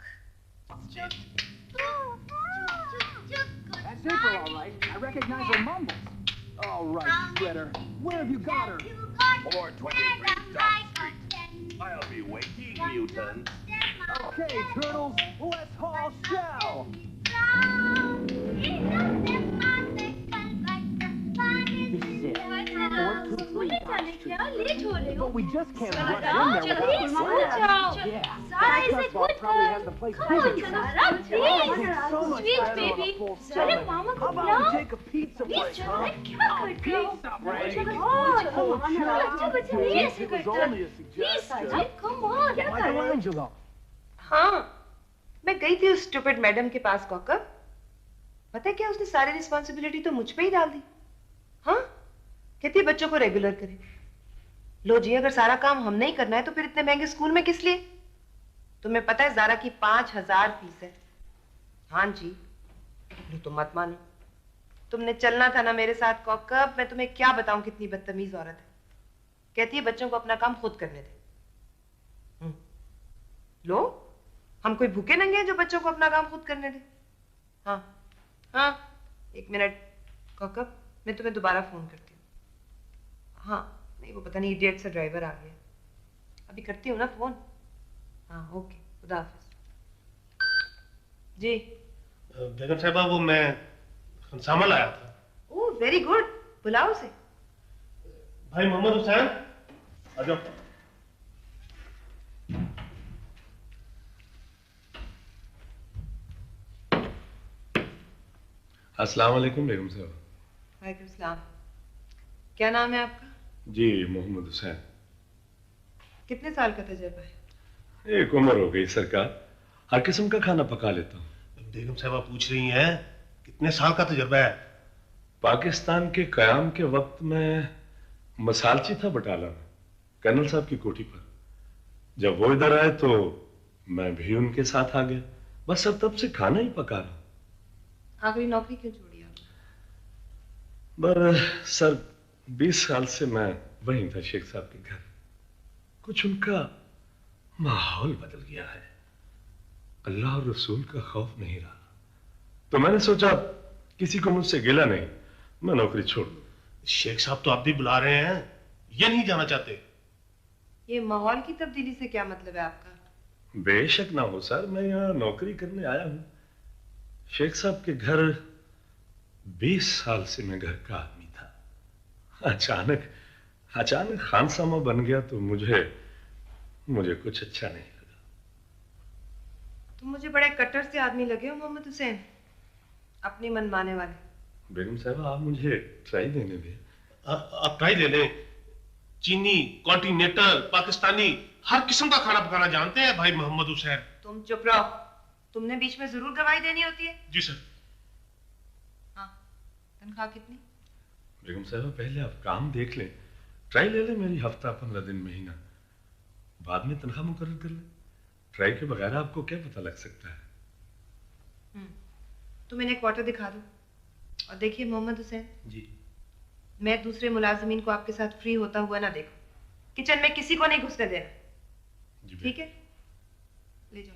That's April, all right. I recognize her mumbles. All right, Sweater. Where have you got her? 423 South Street. I'll be waiting, mutant. Okay, turtles, let's haul shell. This is it. 423 South Street. But we just can't rush in there without Sweater. Yeah. That Gutsball probably has the place busy. It's so much better on a full stomach. How about we take a pizza break, huh? Pizza break? Oh, sure. It was only a suggestion. Michelangelo. हाँ, मैं गई थी उस stupid madam के पास कॉकअप। पता है क्या, उसने सारी रिस्पॉन्सिबिलिटी तो मुझ पे ही डाल दी। हाँ, कहती है बच्चों को रेगुलर करें। लो जी, अगर सारा काम हमने ही करना है तो फिर इतने महंगे स्कूल में किस लिए? तुम्हें पता है ज़ारा की 5000 फीस है। हाँ जी, लो तुम मत मानो। तुमने चलना था ना मेरे साथ कॉकअप। मैं तुम्हें क्या बताऊं कितनी बदतमीज औरत है। कहती है बच्चों को अपना काम खुद करने दे। लो, हम कोई भूखे नंगे हैं जो बच्चों को अपना काम खुद करने दे? हाँ हाँ, एक मिनट कॉकअप, मैं तुम्हें दोबारा फोन करती हूँ। हाँ नहीं, वो पता नहीं इडियट सा ड्राइवर आ गया। अभी करती हूँ ना फोन। हाँ ओके, खुदा हाफिज। जी बेगम साहिबा, वो मैं खनसामा लाया था। ओह वेरी गुड, बुलाओ उसे। भाई मोहम्मद हुसैन, आ जाओ। अस्सलाम वालेकुम बेगम साहब। वालेकुम सलाम। क्या नाम है आपका? जी मोहम्मद हुसैन। कितने साल का तजुर्बा है? एक उम्र हो गई सरकार, हर किस्म का खाना पका लेता हूँ। बेगम साहिबा पूछ रही हैं कितने साल का तजुर्बा है? पाकिस्तान के कयाम के वक्त में मसालची था बटाला में, कर्नल साहब की कोठी पर। जब वो इधर आए तो मैं भी उनके साथ आ गया। बस अब तब से खाना ही पका रहा हूं। आखिरी नौकरी क्यों छोड़ी आपने? सर 20 साल से मैं वहीं था शेख साहब के घर। कुछ उनका माहौल बदल गया है। अल्लाह और रसूल का खौफ नहीं रहा, तो मैंने सोचा किसी को मुझसे गिला नहीं, मैं नौकरी छोड़ दूं। शेख साहब तो आप भी बुला रहे हैं, ये नहीं जाना चाहते? ये माहौल की तब्दीली से क्या मतलब है आपका? बेशक ना हो सर, मैं यहाँ नौकरी करने आया हूं। शेख साहब के घर 20 साल से मैं घर का आदमी था। अचानक खानसामा बन गया तो मुझे कुछ अच्छा नहीं लगा। तुम मुझे बड़े कट्टर से आदमी लगे हो मोहम्मद हुसैन, अपनी मनमाने वाले। बेगम साहब आप मुझे ट्राई देने दें। आप ट्राई ले लें। चीनी, कॉन्टिनेंटल, पाकिस्तानी, हर किस्म का खाना पकाना जानते हैं भाई मोहम्मद हुसैन। तुम चुप रहो, तुमने बीच में जरूर गवाही देनी होती है। जी सर। हाँ, तनख्वाह कितनी? बेगम साहब पहले आप काम देख लें, ट्राई ले लें मेरी हफ्ता 15 दिन महीना, बाद में तनख्वाह मुकर्रर कर लें। ट्राई के बगैर आपको क्या पता लग सकता है? तुम इन्हें क्वार्टर दिखा दो। और देखिए मोहम्मद हुसैन जी, मैं दूसरे मुलाजिमीन को आपके साथ फ्री होता हुआ ना देखो। किचन में किसी को नहीं घुसने देना, ठीक है? ले जाओ।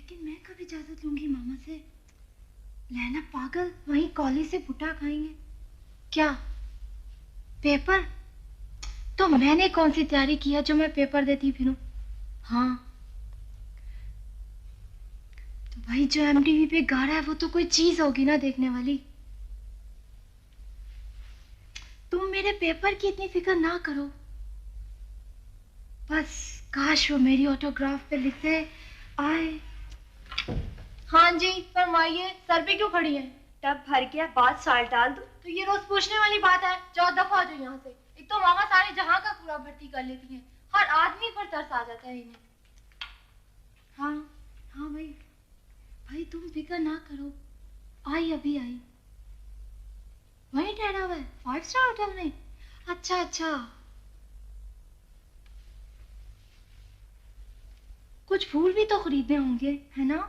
लेकिन मैं कब इजाजत लूंगी मामा से? लैला पागल, वहीं कॉलेज से बुटा खाएंगे क्या? पेपर तो मैंने कौन सी तैयारी की है जो मैं पेपर देती फिरूं? हाँ, तो भाई जो एमटीवी पे गा रहा है वो तो कोई चीज होगी ना देखने वाली। तुम मेरे पेपर की इतनी फिक्र ना करो, बस काश वो मेरी ऑटोग्राफ पे लिखते आए। हाँ जी फरमाइए, सर पे क्यों खड़ी है? टब भर गया, बाद साल डाल दो। तो ये रोज पूछने वाली बात है, जाओ दफा हो जाओ यहाँ से। एक तो मामा सारे जहां का कूड़ा भर्ती कर लेती हैं, हर आदमी पर तरस आ जाता है इन्हें। हाँ हाँ भाई, भाई तुम फिक्र ना करो, आई अभी आई, वहीं ठहरा हुआ है 5 स्टार होटल में। अच्छा अच्छा, कुछ फूल भी तो खरीदने होंगे है ना?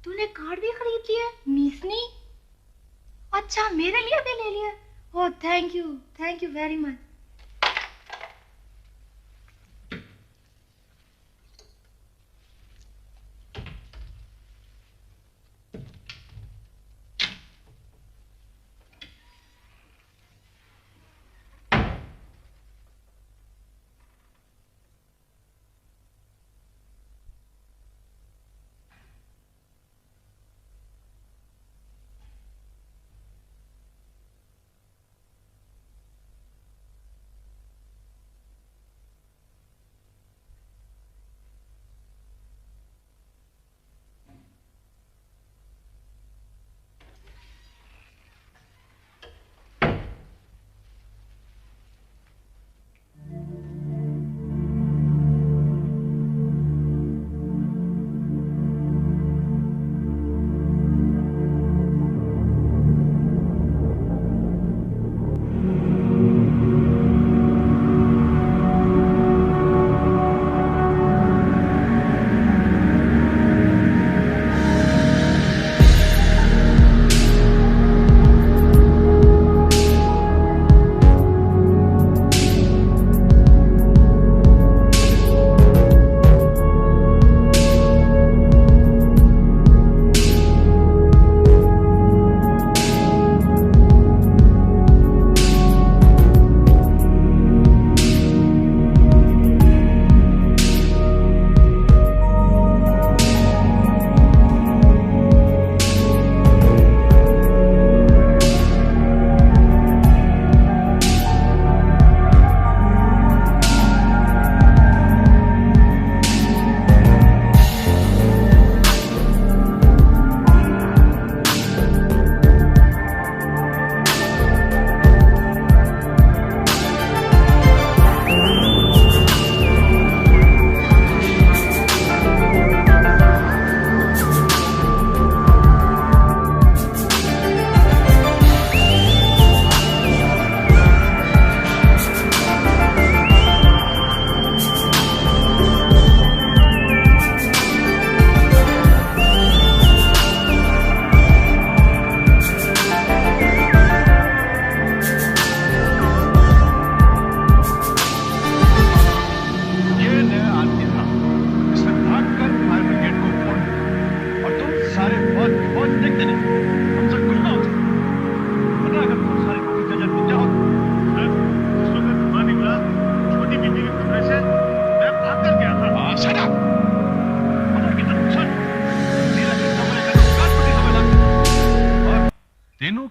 तूने कार्ड भी खरीद लिया? मीसनी? अच्छा मेरे लिए भी ले लिया? Oh thank you very much.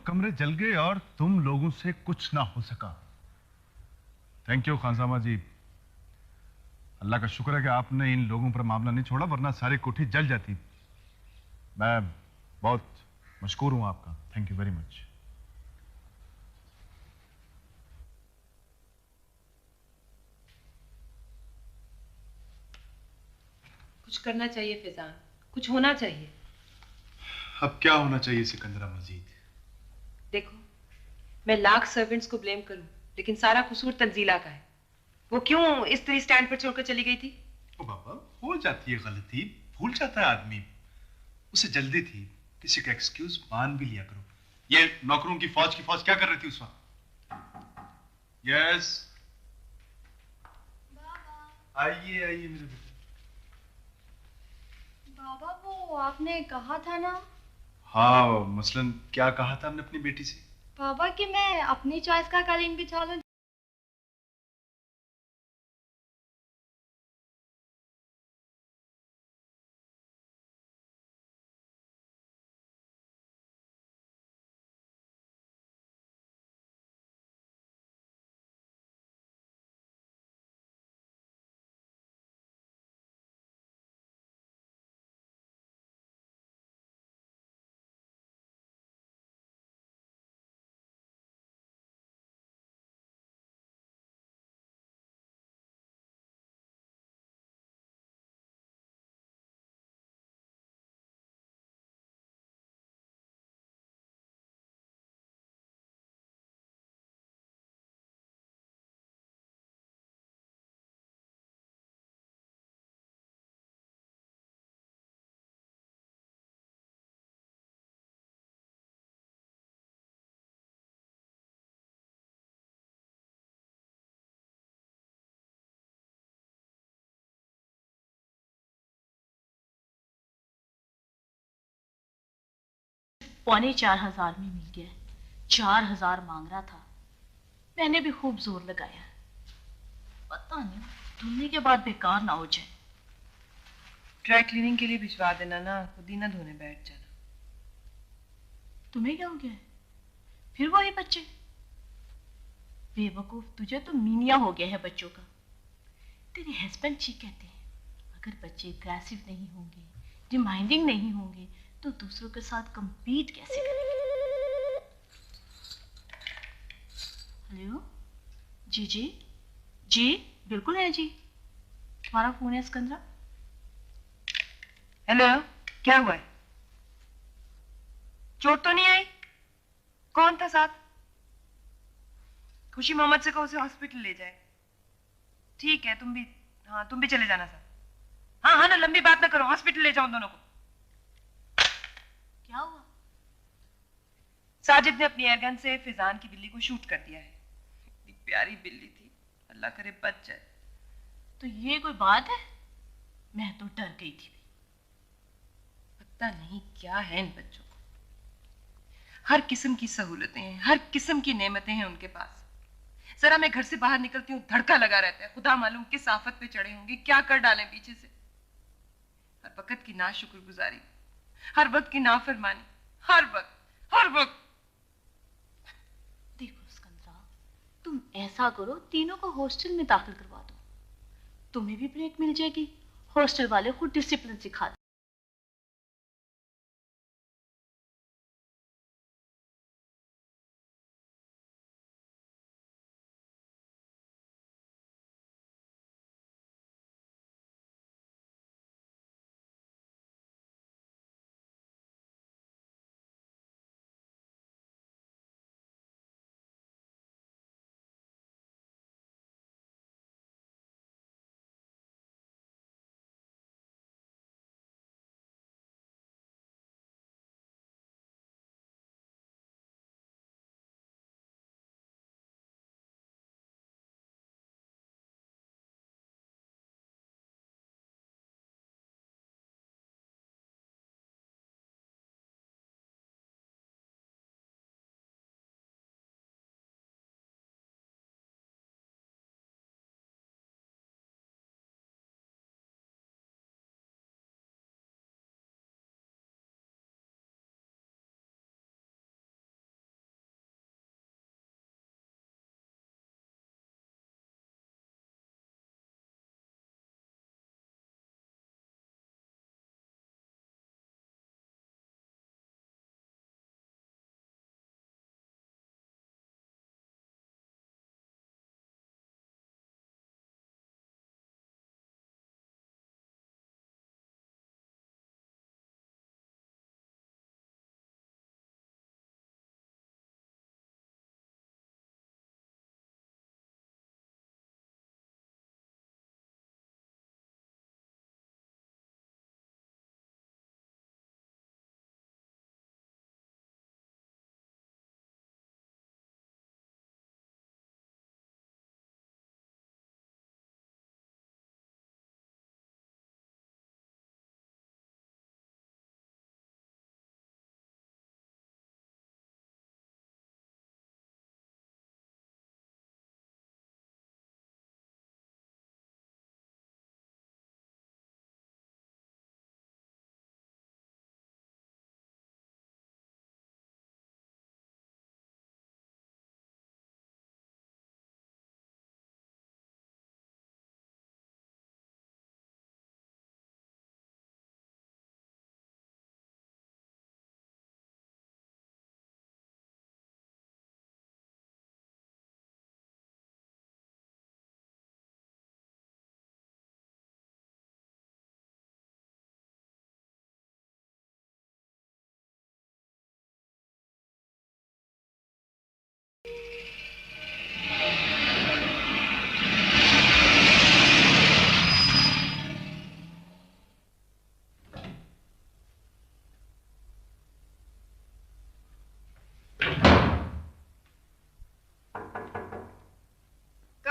कमरे जल गए और तुम लोगों से कुछ ना हो सका। थैंक यू खानसामा जी, अल्लाह का शुक्र है कि आपने इन लोगों पर मामला नहीं छोड़ा, वरना सारी कोठी जल जाती। मैं बहुत मशकूर हूं आपका, थैंक यू वेरी मच। कुछ करना चाहिए फैजान, कुछ होना चाहिए। अब क्या होना चाहिए सिकंदरा मजीद? देखो, मैं लाख सर्वेंट्स को ब्लेम करूं, लेकिन सारा कसूर तंजीला का है। वो क्यों इस तरह स्टैंड पर छोड़कर चली गई थी? ओ बाबा, हो जाती है गलती, भूल जाता है आदमी। उसे जल्दी थी, किसी का एक्सक्यूज मान भी लिया करो। ये नौकरों की फौज क्या कर रही थी उस वक्त? यस, आइए आइए मेरे बेटे। बाबा वो आपने कहा था ना हाँ, मसलन क्या कहा था हमने अपनी बेटी से? बाबा कि मैं अपनी चॉइस का कालीन बिछा लूं। ₹4,500 में मिल गया। 4,000 मांग रहा था। मैंने भी खूब जोर लगाया। पता नहीं धुलने के बाद बेकार ना हो जाए। ड्राई क्लीनिंग के लिए भिजवा देना ना, खुद ही ना धोने बैठ जाना। तुम्हें क्या हो गया है? फिर वही बच्चे? बेवकूफ, तुझे तो मीनिया हो गया है बच्चों का। तेरे हस्बैंड ठीक कहते हैं, अगर बच्चे एग्रेसिव नहीं होंगे, डिमांडिंग नहीं होंगे, तो दूसरों के साथ compete कैसे करेंगे? हेलो जी जी जी, बिल्कुल है जी। तुम्हारा फोन है सिकंदरा? हेलो, क्या हुआ है? चोट तो नहीं आई? कौन था साथ? खुशी मोहम्मद से कहो उसे हॉस्पिटल ले जाए। ठीक है, तुम भी चले जाना साथ। हाँ हाँ ना, लंबी बात ना करो, हॉस्पिटल ले जाओ दोनों को। क्या हुआ? साजिद ने अपनी एयरगन से फिजान की बिल्ली को शूट कर दिया है। एक प्यारी बिल्ली थी, अल्लाह करे बच जाए। तो ये कोई बात है? मैं तो डर गई थी। पता नहीं क्या है इन बच्चों को। हर किस्म की सहूलतें हैं, हर किस्म की नेमतें हैं उनके पास। जरा मैं घर से बाहर निकलती हूँ, धड़का लगा रहता है। खुदा मालूम किस आफत पे चढ़े होंगे, क्या कर डालें पीछे से। हर वक्त की नाशुक्रगुजारी, हर वक्त की नाफरमानी, हर वक्त। देखो सिकंदरा, तुम ऐसा करो, तीनों को हॉस्टल में दाखिल करवा दो। तुम्हें भी ब्रेक मिल जाएगी, हॉस्टल वाले खुद डिसिप्लिन सिखा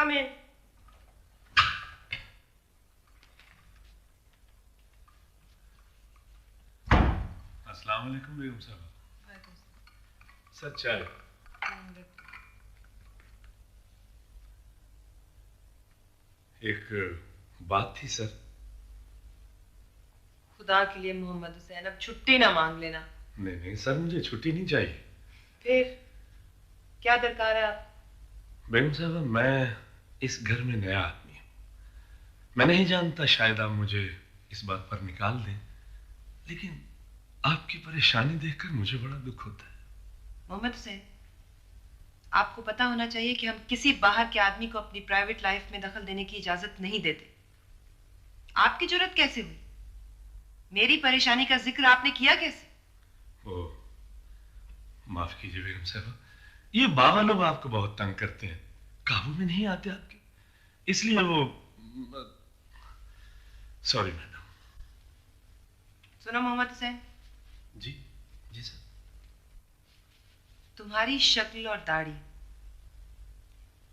कम इन। अस्सलाम वालेकुम बेगम साहब। सर चाय। एक बात थी सर। खुदा के लिए मोहम्मद हुसैन अब छुट्टी ना मांग लेना। नहीं नहीं सर, मुझे छुट्टी नहीं चाहिए। फिर क्या दरकार है आप? बेगम साहब, मैं इस घर में नया आदमी हूँ। मैं नहीं जानता, शायद आप मुझे इस बात पर निकाल दें, लेकिन आपकी परेशानी देखकर मुझे बड़ा दुख होता है। मोहम्मद हुसैन, आपको पता होना चाहिए कि हम किसी बाहर के आदमी को अपनी प्राइवेट लाइफ में दखल देने की इजाजत नहीं देते। आपकी जरूरत कैसे हुई? मेरी परेशानी का जिक्र आपने किया कैसे? ओ, माफ कीजिए बेगम साहब, ये बाबा लोग आपको बहुत तंग करते हैं, काबू में नहीं आते आपके, इसलिए वो। Sorry madam. सुनो मोहम्मद हुसैन। जी जी सर। तुम्हारी शक्ल और दाढ़ी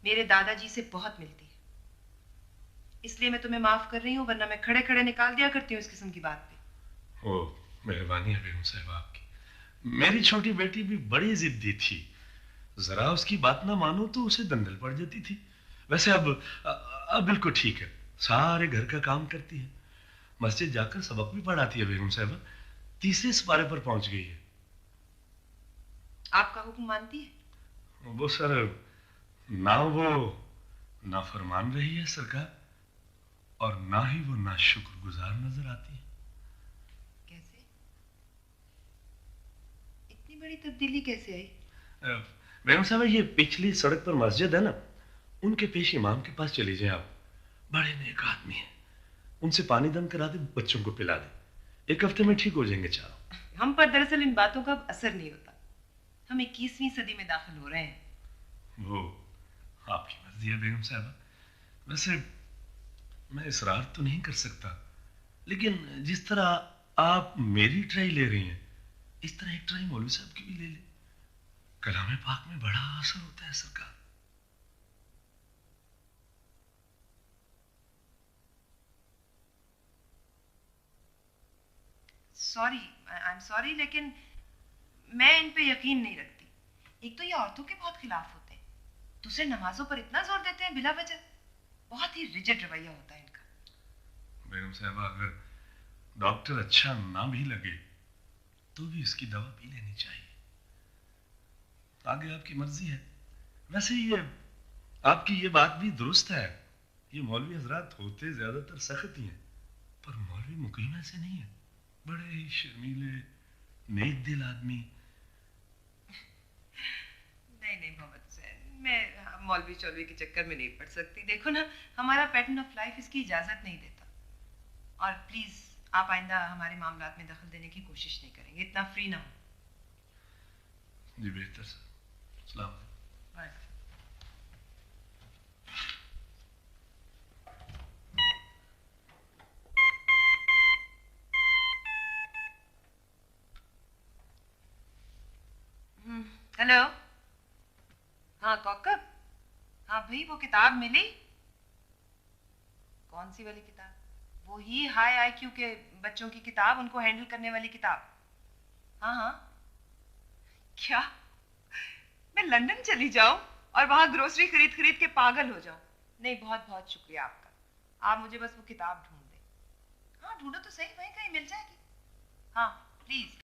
मेरे दादाजी से बहुत मिलती है, इसलिए मैं तुम्हें माफ कर रही हूं, वरना मैं खड़े खड़े निकाल दिया करती हूँ इस किस्म की बात पे। ओ, मेहरबानी है बेगम साहब आपकी। मेरी छोटी बेटी भी बड़ी जिद्दी थी, जरा उसकी बात ना मानो तो उसे दंदल पड़ जाती थी। वैसे अब बिल्कुल ठीक है, सारे घर का काम करती है, मस्जिद जाकर सबक भी पढ़ाती है। बेगम साहब 3रे सिपारे पर पहुंच गई है। आपका हुक्म मानती है? वो सर, ना वो नाफरमान रही है सरकार, और ना ही वो नाशुक्रगुजार नजर आती है। कैसे? इतनी बड़ी तब्दीली कैसे आई? बेगम साहब, ये पिछली सड़क पर मस्जिद है ना, उनके पेश इमाम के पास चली जाए आप, बड़े नेक आदमी हैं, उनसे पानी दम करा दे, बच्चों को पिला दे, 1 हफ्ते में ठीक हो जाएंगे चारों। हम पर दरअसल इन बातों का असर नहीं होता, हम 21वीं सदी में दाखिल हो रहे हैं। वो आपकी मर्जी है बेगम साहब। वैसे मैं इसरार तो नहीं कर सकता, लेकिन जिस तरह आप मेरी ट्राई ले रही हैं, इस तरह एक ट्राई मौलवी साहब की भी ले ले, कलाम पाक में बड़ा असर होता है सरकार। आई एम सॉरी, लेकिन मैं इन पे यकीन नहीं रखती। एक तो ये औरतों के बहुत खिलाफ होते हैं, दूसरे नमाजों पर इतना जोर देते हैं बिला वजह, बहुत ही रिजिड रवैया होता है इनका। बेगम साहब, अगर डॉक्टर अच्छा ना भी लगे तो भी इसकी दवा पी लेनी चाहिए, आगे आपकी मर्जी है। वैसे ये आपकी ये बात भी दुरुस्त है, ये मौलवी हजरात होते ज्यादातर सख्त ही हैं, पर मौलवी मुकीम ऐसे नहीं है, बड़े ही शर्मीले नेक दिल आदमी। नहीं मोहम्मद हुसैन, मैं मौलवी चौलवी के चक्कर में नहीं पड़ सकती। देखो ना, हमारा पैटर्न ऑफ लाइफ इसकी इजाजत नहीं देता, और प्लीज आप आइंदा हमारे मामलात में दखल देने की कोशिश नहीं करेंगे, इतना फ्री ना हो। जी बेहतर सर। सलाम। बाय। हेलो। हाँ कौकब, हाँ भाई, वो किताब मिली? कौन सी वाली किताब? वो ही हाई आईक्यू के बच्चों की किताब, उनको हैंडल करने वाली किताब। हाँ हाँ। क्या मैं लंदन चली जाऊं और वहां ग्रोसरी खरीद खरीद के पागल हो जाऊं? नहीं, बहुत बहुत शुक्रिया आपका, आप मुझे बस वो किताब ढूंढ दें। हाँ ढूंढो तो सही, वहीं कहीं मिल जाएगी। हाँ प्लीज।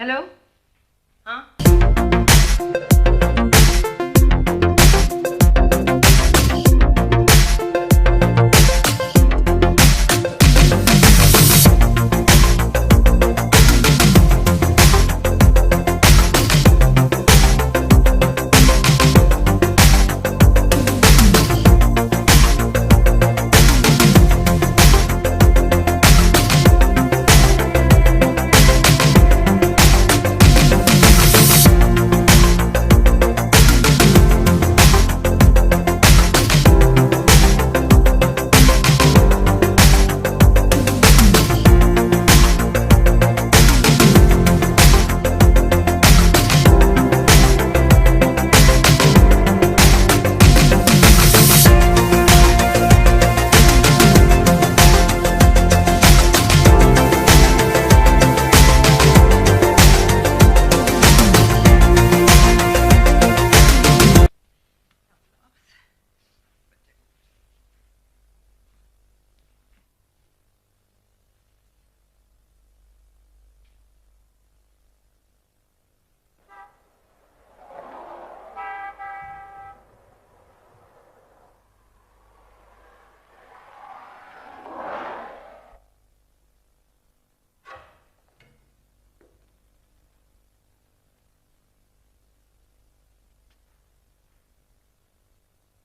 हेलो हाँ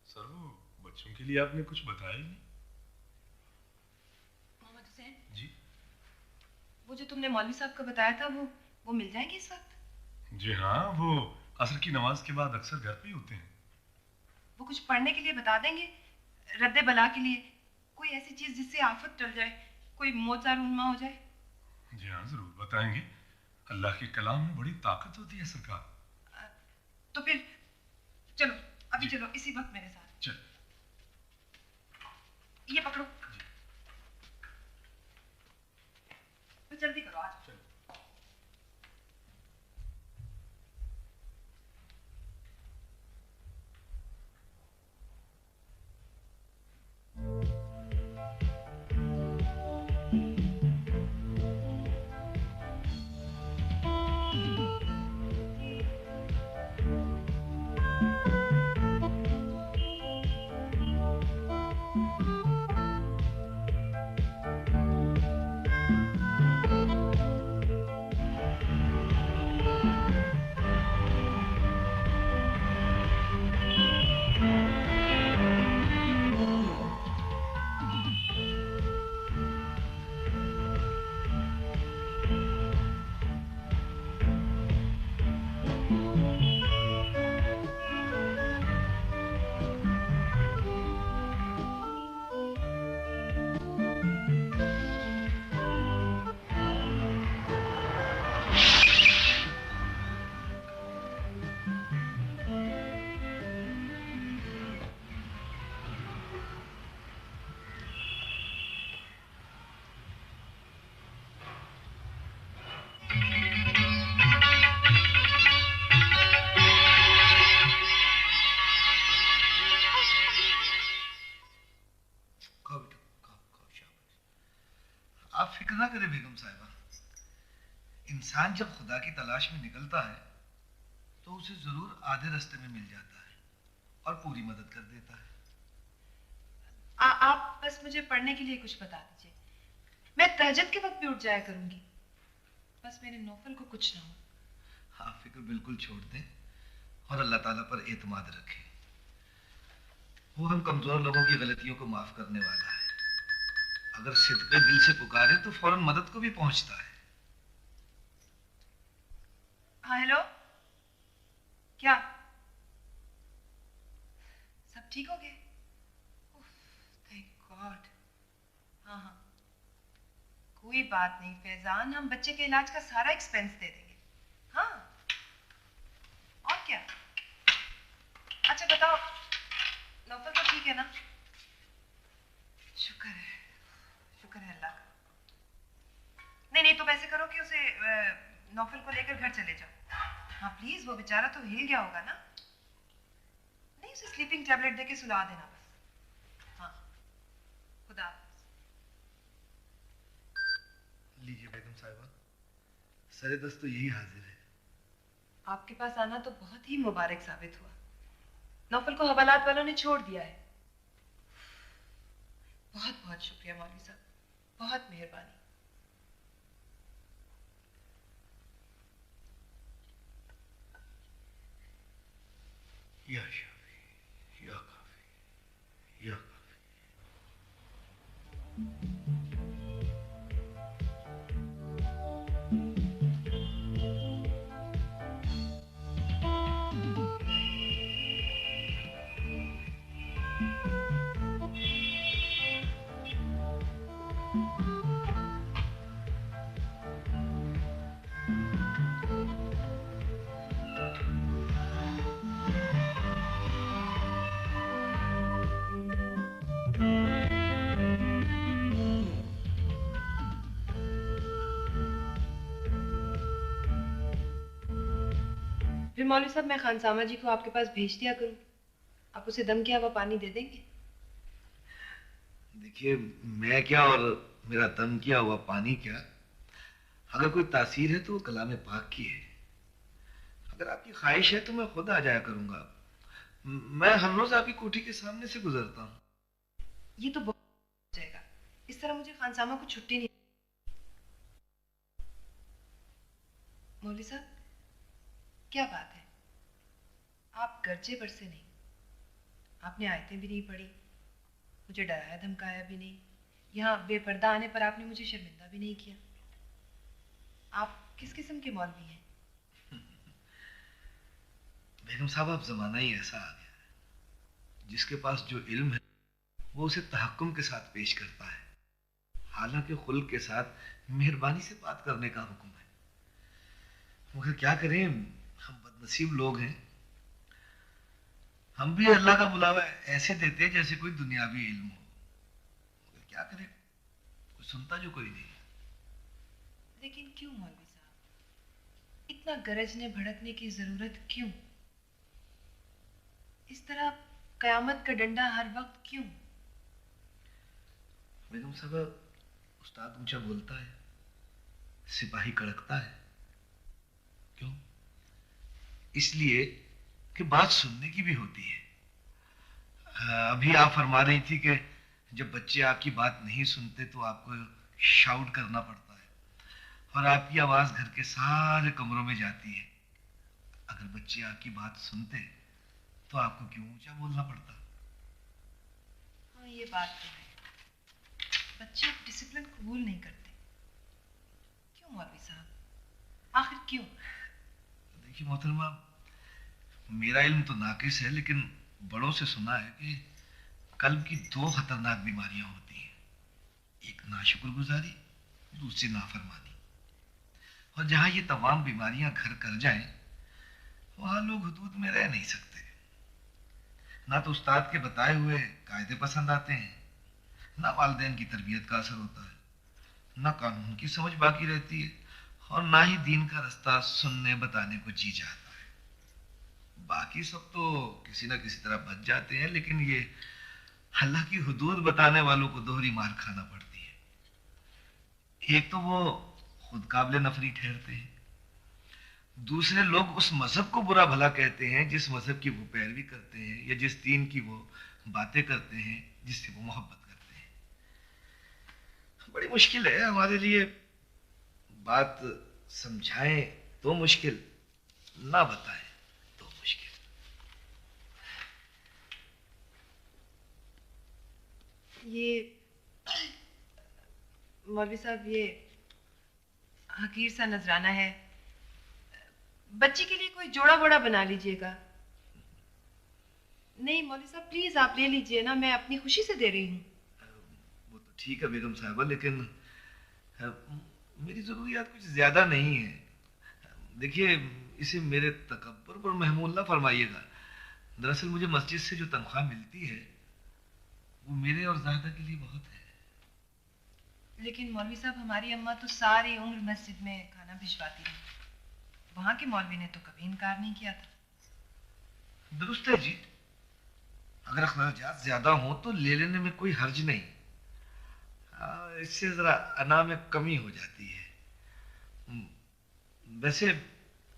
सर वो बच्चों के लिए आपने कुछ बताया ही नहीं। मोहम्मद हुसैन जी वो जो तुमने मौलवी साहब का बताया था वो मिल जाएंगे इस वक्त? जी हाँ, वो असर की नमाज के बाद अक्सर घर पे ही होते हैं। वो कुछ पढ़ने के लिए बता देंगे, रद्दे बला के लिए, कोई ऐसी चीज जिससे आफत टल जाए, कोई मौजार उन्मा हो जाए। जी हाँ जरूर बताएंगे। अल्लाह के कलाम में बड़ी ताकत होती है सरकार। तो फिर चलो अभी चलो इसी वक्त मेरे साथ। चल ये पकड़ो तो जल्दी करो आज। आप फिक्र ना करें बेगम साहिबा, इंसान जब खुदा की तलाश में निकलता है तो उसे जरूर आधे रास्ते में मिल जाता है और पूरी मदद कर देता है। आप बस मुझे पढ़ने के लिए कुछ बता दीजिए, मैं तहज्जुद के वक्त भी उठ जाया करूंगी, बस मेरे नौफल को कुछ ना हो। आप फिक्र बिल्कुल छोड़ दें और अल्लाह ताला पर एतमाद रखें। वो हम कमजोर लोगों की गलतियों को माफ करने वाला है। अगर सिद्क़े दिल से पुकारे तो फौरन मदद को भी पहुंचता है। हाँ हेलो, क्या सब ठीक हो गए? Thank God. हाँ हाँ कोई बात नहीं फैजान, हम बच्चे के इलाज का सारा एक्सपेंस दे देंगे। हाँ और क्या। अच्छा बताओ नौफल तो ठीक है ना? शुक्र है अल्लाह का। नहीं तो वैसे करो कि उसे नौफल को लेकर घर चले जाओ। हाँ प्लीज, वो बेचारा तो हिल गया होगा ना। नहीं उसे स्लीपिंग टैबलेट देके सुला देना बस। हाँ खुदा। लीजिए बेगम साहिबा, सरे दस्त तो यही हाजिर है। आपके पास आना तो बहुत ही मुबारक साबित हुआ। नौफल को हवालात वालों ने छोड़ दिया है। बहुत बहुत शुक्रिया मौलवी साहब, बहुत मेहरबानी। या शाफी, या काफी, या काफी। फिर मौलवी साहब मैं खानसामा जी को आपके पास भेज दिया करूं, आप उसे दम किया हुआ पानी दे देंगे? देखिए, मैं क्या और मेरा दम किया हुआ पानी क्या, अगर कोई तासीर है तो वो कलाम पाक की है। अगर आपकी ख्वाहिश है तो मैं खुद आ जाया करूंगा। मैं हर रोज आपकी कोठी के सामने से गुजरता हूँ। ये तो बहुत हो जाएगा, इस तरह मुझे खानसामा को छुट्टी नहीं। मौलवी साहब क्या बात है, आप गरजे बरसे नहीं, आपने आयतें भी नहीं पढ़ी, मुझे डराया धमकाया भी नहीं, यहाँ बेपर्दा आने पर आपने मुझे शर्मिंदा भी नहीं किया। आप किस किस्म के मौलवी हैं? बेगम साहब, अब जमाना ही ऐसा आ गया है, जिसके पास जो इल्म है वो उसे तहक्कुम के साथ पेश करता है, हालांकि खुल्क के साथ मेहरबानी से बात करने का हुक्म है। मगर क्या करें, हम बदनसीब लोग हैं। हम भी अल्लाह का बुलावा ऐसे देते हैं जैसे कोई दुनियावी इल्म हो। मगर क्या करें, कोई सुनता जो कोई नहीं। लेकिन क्यों मौलवी साहब, इतना गरजने भड़कने की जरूरत क्यों? इस तरह कयामत का डंडा हर वक्त क्यों? बेगम साहब, उस्ताद ऊंचा बोलता है, सिपाही कड़कता है। क्यों? इसलिए कि बात सुनने की भी होती है। अभी आप फरमा रही थी कि जब बच्चे आपकी बात नहीं सुनते तो आपको शाउट करना पड़ता है, और आपकी आवाज घर के सारे कमरों में जाती है। अगर बच्चे आपकी बात सुनते तो आपको क्यों ऊंचा बोलना पड़ता? हाँ, ये बात तो है, बच्चे डिसिप्लिन कबूल नहीं करते। क्यों मौलवी साहब, आखिर क्यों? देखिए मोहतरमा, मेरा इल्म तो नाकिस है, लेकिन बड़ों से सुना है कि कल्ब की दो खतरनाक बीमारियां होती हैं, एक नाशुक्रगुजारी, दूसरी नाफरमानी। और जहां ये तमाम बीमारियां घर कर जाएं, वहां लोग हुदूद में रह नहीं सकते। ना तो उस्ताद के बताए हुए कायदे पसंद आते हैं, ना वालिदैन की तरबियत का असर होता है, ना कानून की समझ बाकी रहती है, और ना ही दीन का रास्ता सुनने बताने को जी जाता है। बाकी सब तो किसी ना किसी तरह बच जाते हैं, लेकिन ये अल्लाह की हुदूद बताने वालों को दोहरी मार खाना पड़ती है। एक तो वो खुद काबिल नफरी ठहरते हैं, दूसरे लोग उस मजहब को बुरा भला कहते हैं जिस मजहब की वो पैरवी करते हैं, या जिस दीन की वो बातें करते हैं जिससे वो मोहब्बत करते हैं। बड़ी मुश्किल है हमारे लिए, बात समझाएं तो मुश्किल, ना बताएं तो मुश्किल। ये मौलवी साहब, ये हकीर सा नजराना है, बच्ची के लिए कोई जोड़ा बोड़ा बना लीजिएगा। नहीं मौलवी साहब, प्लीज आप ले लीजिए ना, मैं अपनी खुशी से दे रही हूँ। वो तो ठीक है बेगम साहबा, लेकिन मेरी जरूरियात कुछ ज्यादा नहीं है। देखिए, इसे मेरे तकब्बुर पर महमूल ना फरमाइएगा। दरअसल मुझे मस्जिद से जो तनख्वाह मिलती है वो मेरे और ज़ाहिदा के लिए बहुत है। लेकिन मौलवी साहब, हमारी अम्मा तो सारी उम्र मस्जिद में खाना भिजवाती रही, वहां के मौलवी ने तो कभी इनकार नहीं किया था। दुरुस्त है जी, अगर अखराजात ज्यादा हो तो ले लेने में कोई हर्ज नहीं। इससे जरा अना में कमी हो जाती है। वैसे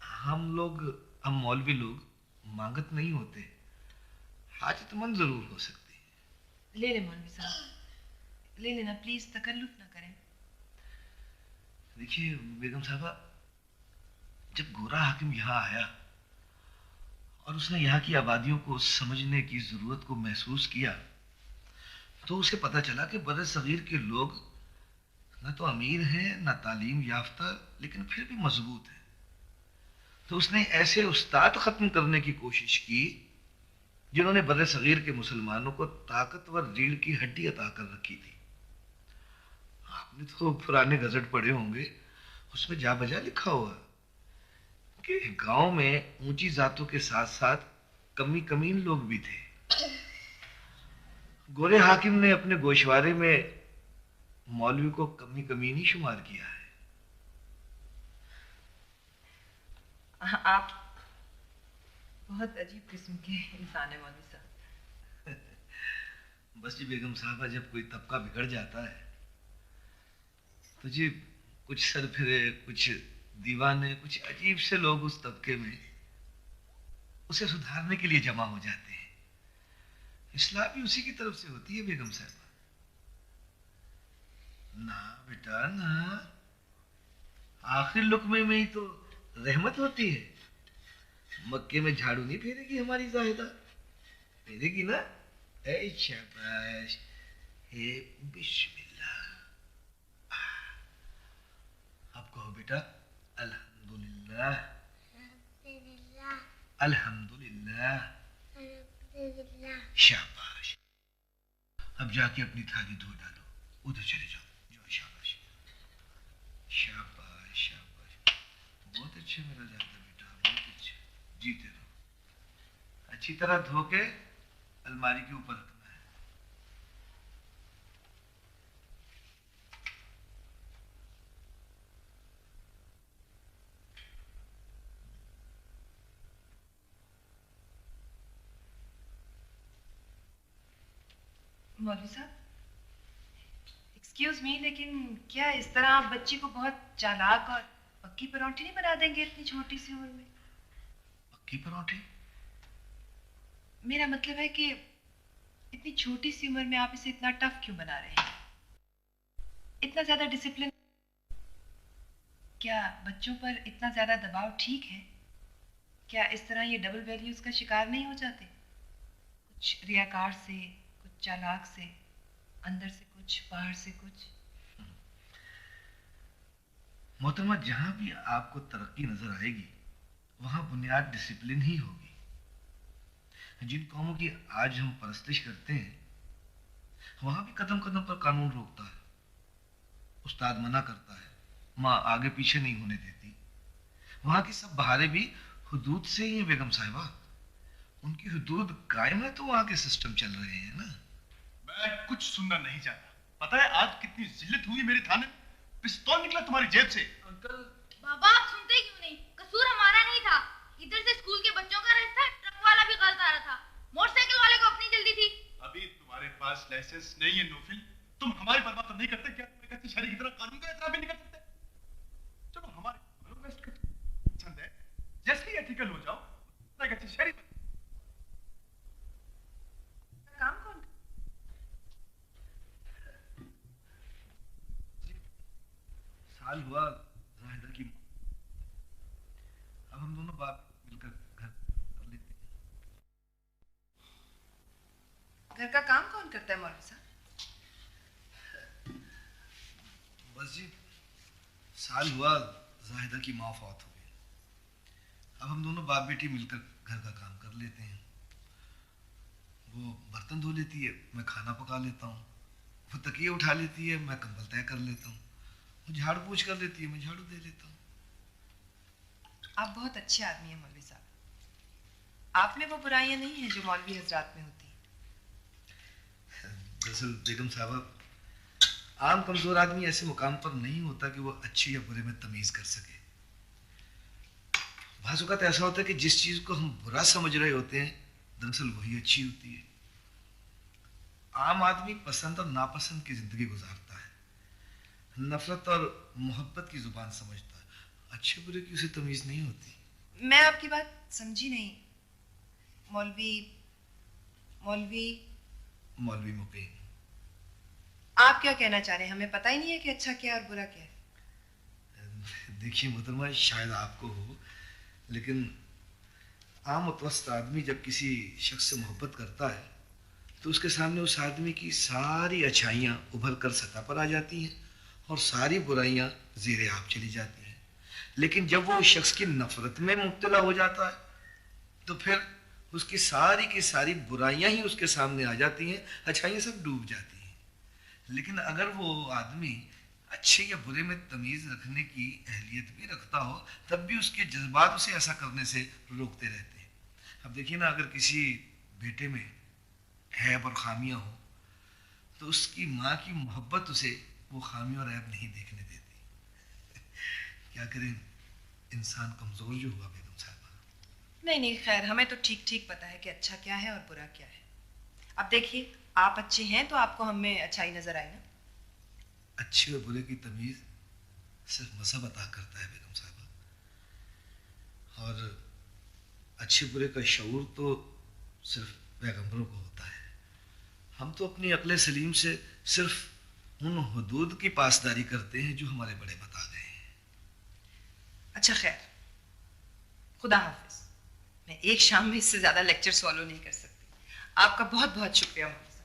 हम मौलवी लोग मांगत नहीं होते, हाजतमंद जरूर हो सकती है। ले ले मौलवी साहब, ले लेना प्लीज, तकल्लुफ ना करें। देखिए बेगम साहबा, जब गोरा हाकिम यहाँ आया और उसने यहाँ की आबादियों को समझने की जरूरत को महसूस किया, तो उसे पता चला कि बड़े सगीर के लोग ना तो अमीर हैं ना तालीम याफ्ता, लेकिन फिर भी मजबूत हैं। तो उसने ऐसे उस्ताद खत्म करने की कोशिश की जिन्होंने बड़े सगीर के मुसलमानों को ताकतवर रीढ़ की हड्डी अता कर रखी थी। आपने तो पुराने गजट पढ़े होंगे, उसमें जा बजा लिखा हुआ कि गांव में ऊंची जातों के साथ साथ कमीन लोग भी थे। गोरे हाकिम ने अपने गोशवारे में मौलवी को कमीन ही शुमार किया है। आप बहुत अजीब किस्म के इंसान है मौलवी साहब। बस जी बेगम साहबा, जब कोई तबका बिगड़ जाता है तो जी कुछ सरफिरे, कुछ दीवाने, कुछ अजीब से लोग उस तबके में उसे सुधारने के लिए जमा हो जाते हैं। इस्लाह भी उसी की तरफ से होती है बेगम साहबा। ना बेटा ना, आखिर लुकमे में ही तो रहमत होती है। मक्के में झाड़ू नहीं फेरेगी हमारी जाहिदा, फेरेगी ना। ऐ शाबाश, हे बिस्मिल्लाह। अब कहो बेटा अल्हम्दुलिल्लाह, अल्हम्दुलिल्लाह, शाबाश। अब जाके अपनी थाली धो डालो, उधर चले जाओ। शाबाश शाबाश शाबाश, बहुत अच्छे मेरा जाता बेटा, बहुत अच्छे, जीते रहो। अच्छी तरह धो के अलमारी के ऊपर रखना है। मौलवी साहब, एक्सक्यूज मी, लेकिन क्या इस तरह आप बच्ची को बहुत चालाक और पक्की परौंठी नहीं बना देंगे इतनी छोटी सी उम्र में? पक्की परौंठी? मेरा मतलब है कि इतनी छोटी सी उम्र में आप इसे इतना टफ क्यों बना रहे हैं? इतना ज्यादा डिसिप्लिन, क्या बच्चों पर इतना ज्यादा दबाव ठीक है? क्या इस तरह ये डबल वैल्यूज का शिकार नहीं हो जाते? कुछ रियाकार से, कुछ चालाक से, अंदर से कुछ, बाहर से कुछ। मोहतरमा, जहां भी आपको तरक्की नजर आएगी वहां बुनियाद डिसिप्लिन ही होगी। जिन कौमों की आज हम परस्तिश करते हैं वहां भी कदम कदम पर कानून रोकता है, उस्ताद मना करता है, माँ आगे पीछे नहीं होने देती। वहां की सब बहारें भी हुदूद से ही है बेगम साहिबा। उनकी हुदूद कायम है तो वहां के सिस्टम चल रहे हैं ना। मैं कुछ सुनना नहीं चाहता। पता है आज कितनी जिल्लत हुई मेरे थाने में? पिस्तौल निकला तुम्हारी जेब से। अंकल, बाबा आप सुनते क्यों नहीं? कसूर हमारा नहीं था। इधर से स्कूल के बच्चों का रास्ता, ट्रक वाला भी गलत आ रहा था, मोटरसाइकिल वाले को अपनी जल्दी थी। अभी तुम्हारे पास लाइसेंस नहीं है नोफिल, तुम हमारी परवाह तो नहीं करते क्या? तुम एक अच्छे शहरी की तरह कानून का एहतराम भी नहीं कर सकते? चलो हमारे वेस्ट का पसंद है, जैसे ही एथिकल हो जाओ एक अच्छे शहरी बन। काम कौन? साल हुआ जाहिदा की, अब हम दोनों बाप मिलकर घर कर लेते हैं। घर का काम कौन करता है मौलवी साहब? बस जी, साल हुआ जाहिदा की माँ फौत हो गई। अब हम दोनों बाप बेटी मिलकर घर का काम कर लेते हैं। वो बर्तन धो लेती है, मैं खाना पका लेता हूँ। वो तकिए उठा लेती है, मैं कंबल तय कर लेता हूँ। वो झाड़ू पोंछ कर लेती है, मैं झाड़ू दे लेता हूँ। आप बहुत अच्छे आदमी हैं मौलवी साहब। आप में वो बुराइयां नहीं हैं जो मौलवी हजरात में होती। दरअसल बेगम साहबा, आम कमजोर आदमी ऐसे मुकाम पर नहीं होता कि वो अच्छे या बुरे में तमीज कर सके। बाज़ औक़ात ऐसा होता है कि जिस चीज को हम बुरा समझ रहे होते हैं दरअसल वही अच्छी होती है। आम आदमी पसंद और नापसंद की जिंदगी गुजारता है, नफरत और मोहब्बत की जुबान समझता है, अच्छे बुरे की उसे तमीज नहीं होती। मैं आपकी बात समझी नहीं। मौलवी मौलवी मौलवी मुकीम, आप क्या कहना चाह रहे हैं? हमें पता ही नहीं है कि अच्छा क्या है और बुरा क्या है। देखिए मोहतरमा, शायद आपको हो, लेकिन आम मुतवस्सित आदमी जब किसी शख्स से मोहब्बत करता है तो उसके सामने उस आदमी की सारी अच्छाइयाँ उभर कर सतह पर आ जाती हैं और सारी बुराइयाँ ज़ेरे आब चली जाती हैं। लेकिन जब वो उस शख्स की नफरत में मुब्तला हो जाता है तो फिर उसकी सारी की सारी बुराइयाँ ही उसके सामने आ जाती हैं, अच्छाइयाँ सब डूब जाती हैं। लेकिन अगर वो आदमी अच्छे या बुरे में तमीज़ रखने की अहलियत भी रखता हो, तब भी उसके जज्बात उसे ऐसा करने से रोकते रहते हैं। अब देखिए ना, अगर किसी बेटे में ऐब और खामियां हो तो उसकी माँ की मोहब्बत उसे वो खामी और ऐब नहीं देखने देती। क्या करें, इंसान कमजोर जो हुआ बेगम साहबा। नहीं, खैर, हमें तो ठीक ठीक पता है कि अच्छा क्या है और बुरा क्या है। अब देखिए, आप अच्छे हैं तो आपको हम में अच्छाई नजर आई ना। अच्छे और बुरे की तमीज सिर्फ मज़हब अता करता है बेगम साहबा, और अच्छे बुरे का शऊर तो सिर्फ पैगंबरों को होता है। हम तो अपनी अक्ल सलीम से सिर्फ उन हुदूद की पासदारी करते हैं जो हमारे बड़े बता गए हैं। अच्छा खैर, खुदा हाफिज। मैं एक शाम में इससे ज्यादा लेक्चर सॉलो नहीं कर सकती। आपका बहुत बहुत शुक्रिया मौलवी साहब।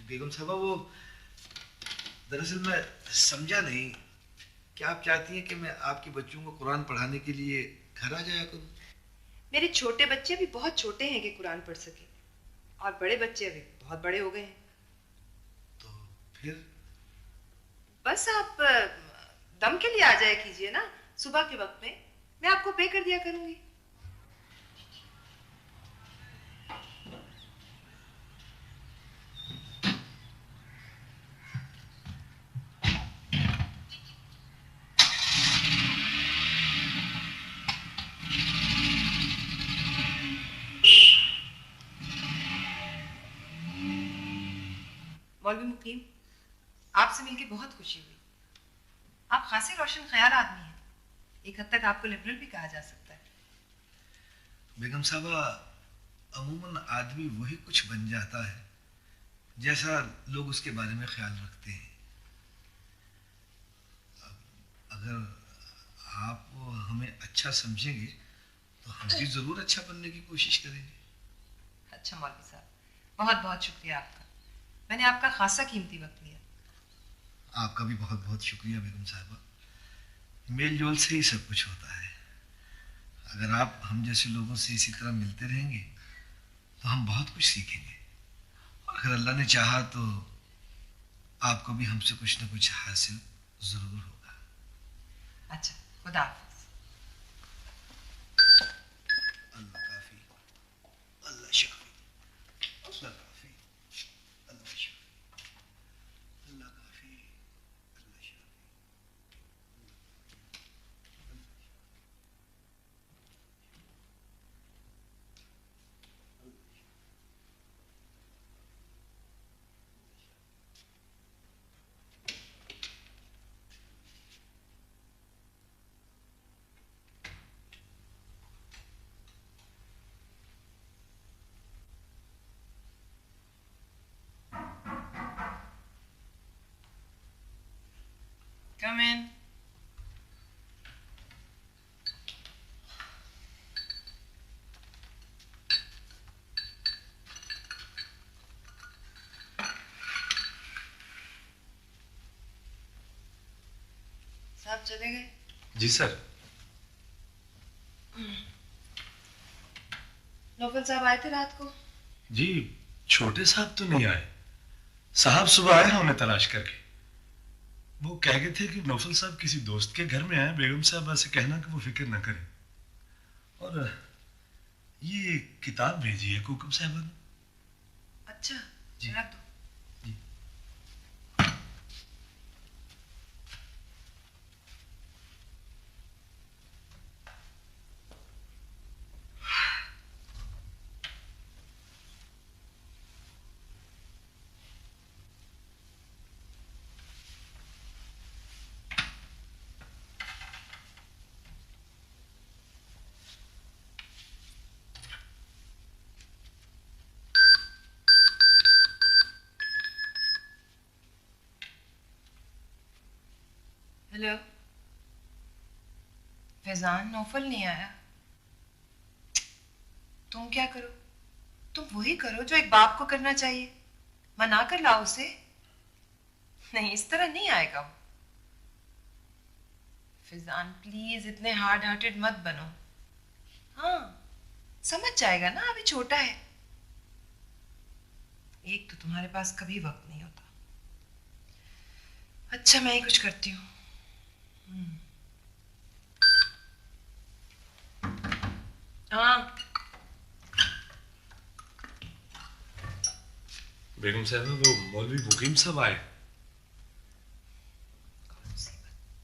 बेगम साहबा, वो दरअसल मैं समझा नहीं, क्या आप चाहती हैं कि मैं आपके बच्चों को कुरान पढ़ाने के लिए घर आ जाया करूं? मेरे छोटे बच्चे भी बहुत छोटे हैं कि कुरान पढ़ सके, और बड़े बच्चे अभी बहुत बड़े हो गए हैं। तो फिर बस आप दम के लिए आ जाया कीजिए ना, सुबह के वक्त में मैं आपको पे कर दिया करूंगी। मौलवी मुकीम, आपसे मिलकर बहुत खुशी हुई। आप खासे रोशन ख्याल आदमी हैं। एक हद तक आपको लिबरल भी कहा जा सकता है। बेगम साहबा, अमूमन आदमी वही कुछ बन जाता है जैसा लोग उसके बारे में ख्याल रखते हैं। अगर आप हमें अच्छा समझेंगे तो हम भी जरूर अच्छा बनने की कोशिश करेंगे। अच्छा मौलवी साहब, बहुत बहुत शुक्रिया आपका। मैंने आपका खासा कीमती वक्त लिया। आपका भी बहुत बहुत शुक्रिया बेगम साहबा। मेल जोल से ही सब कुछ होता है। अगर आप हम जैसे लोगों से इसी तरह मिलते रहेंगे तो हम बहुत कुछ सीखेंगे, और अगर अल्लाह ने चाहा तो आपको भी हमसे कुछ न कुछ हासिल जरूर होगा। अच्छा, खुदा हाफिज। अल्लाह काफी, अल्लाह शाफी, अल्लाह काफी, अल्लाह शाफी, अल्लाह काफी, अल्लाह शाफी। Come in. साहब चले गए? जी सर। नौफल साहब आए थे रात को? जी, छोटे साहब तो नहीं आए। साहब सुबह आए हैं उन्हें तलाश करके। वो कह गए थे कि नौफल साहब किसी दोस्त के घर में आए। बेगम साहब से कहना कि वो फिक्र न करें। और ये किताब भेजी है कुकुम साहब ने। अच्छा, जी। रख दो। हेलो, फैजान, नौफल नहीं आया। तुम क्या करो? तुम वही करो जो एक बाप को करना चाहिए, मना कर लाओ उसे। नहीं, इस तरह नहीं आएगा वो। फैजान प्लीज इतने हार्ड हार्टेड मत बनो। हाँ, समझ जाएगा ना, अभी छोटा है। एक तो तुम्हारे पास कभी वक्त नहीं होता। अच्छा, मैं ही कुछ करती हूँ। हाँ बेगम साहब, वो मौलवी मुकीम साहब आए।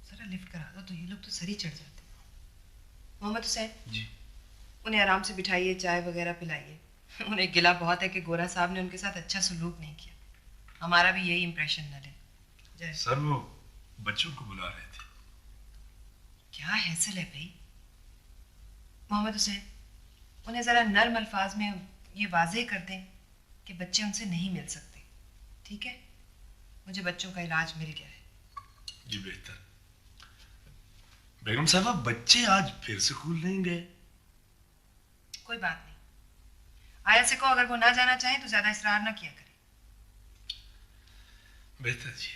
जरा लिफ्ट करा दो, तो ये लोग तो सर ही चढ़ जाते। मोहम्मद हुसैन जी। उन्हें आराम से बिठाइए, चाय वगैरह पिलाइए। उन्हें गिला बहुत है कि गोरा साहब ने उनके साथ अच्छा सलूक नहीं किया। हमारा भी यही इंप्रेशन न ले। जय। सर वो बच्चों को बुला रहे थे। क्या हैसल है भाई? मोहम्मद हुसैन, उन्हें जरा नर्म अल्फाज में ये वाज़ेह कर दें कि बच्चे उनसे नहीं मिल सकते। ठीक है? मुझे बच्चों का इलाज मिल गया है। जी बेहतर। बेगम साहब, बच्चे आज फिर स्कूल नहीं गए? कोई बात नहीं, आया से कहो अगर वो ना जाना चाहे तो ज्यादा इसरार ना किया करे। बेहतर जी।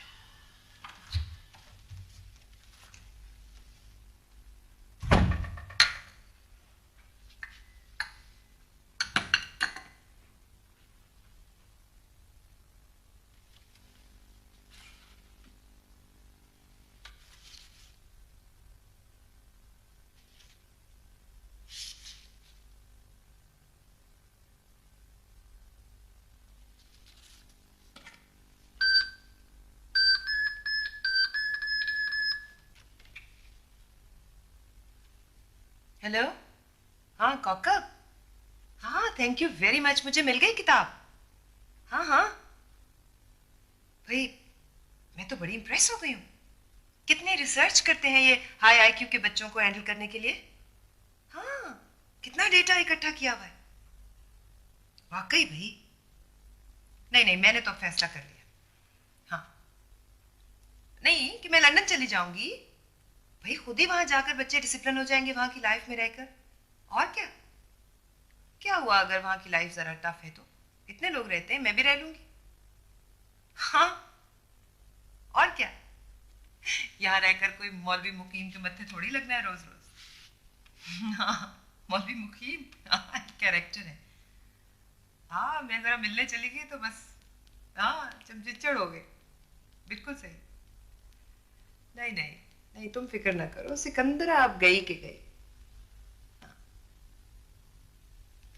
हेलो, हाँ कौकब, हाँ थैंक यू वेरी मच, मुझे मिल गई किताब। हाँ हाँ भाई, मैं तो बड़ी इंप्रेस हो गई हूँ। कितनी रिसर्च करते हैं ये हाई आईक्यू के बच्चों को हैंडल करने के लिए। हाँ, कितना डेटा इकट्ठा किया हुआ है वाकई भाई। नहीं नहीं, मैंने तो फैसला कर लिया। हाँ, नहीं कि मैं लंदन चली जाऊंगी भाई, खुद ही वहां जाकर बच्चे डिसिप्लिन हो जाएंगे वहां की लाइफ में रहकर। और क्या क्या हुआ अगर वहां की लाइफ जरा टफ है तो? इतने लोग रहते हैं, मैं भी रह लूंगी। हाँ, और क्या, यहाँ रहकर कोई मौलवी मुकीम के मत्थे थोड़ी लगना है रोज रोज। हाँ, मौलवी मुकीम कैरेक्टर है। हाँ, मैं जरा मिलने चली गई तो बस हाँ चमचिच्चड़ हो गए। बिल्कुल सही। नहीं नहीं नहीं, तुम फिक्र ना करो, सिकंदरा आप गई के गई।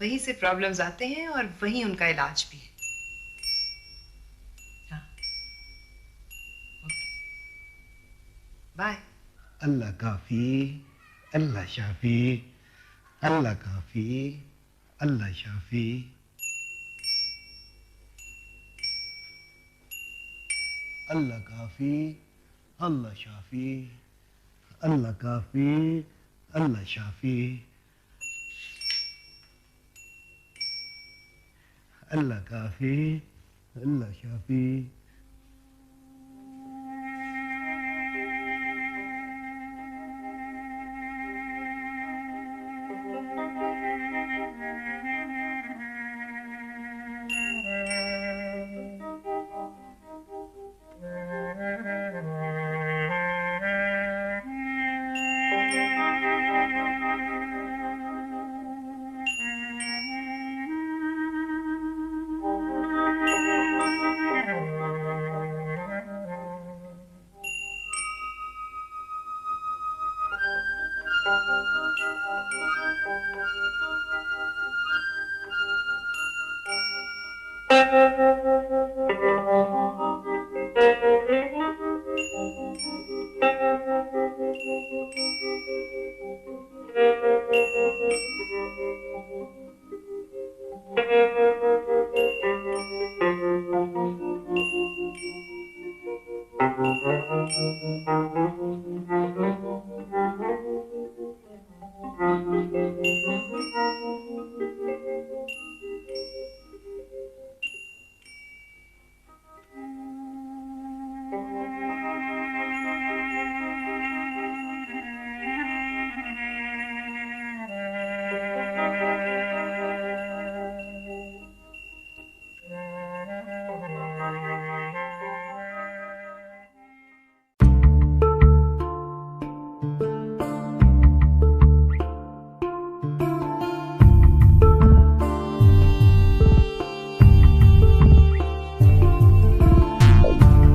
वहीं से प्रॉब्लम्स आते हैं और वहीं उनका इलाज भी है। हाँ, ओके, बाय। अल्लाह काफी, अल्लाह शाफी, अल्लाह काफी, अल्लाह शाफी। अल्लाह काफी, अल्लाह शाफी, अल्लाह काफी, अल्लाह शाफी। अल्लाह काफी, अल्लाह शाफी।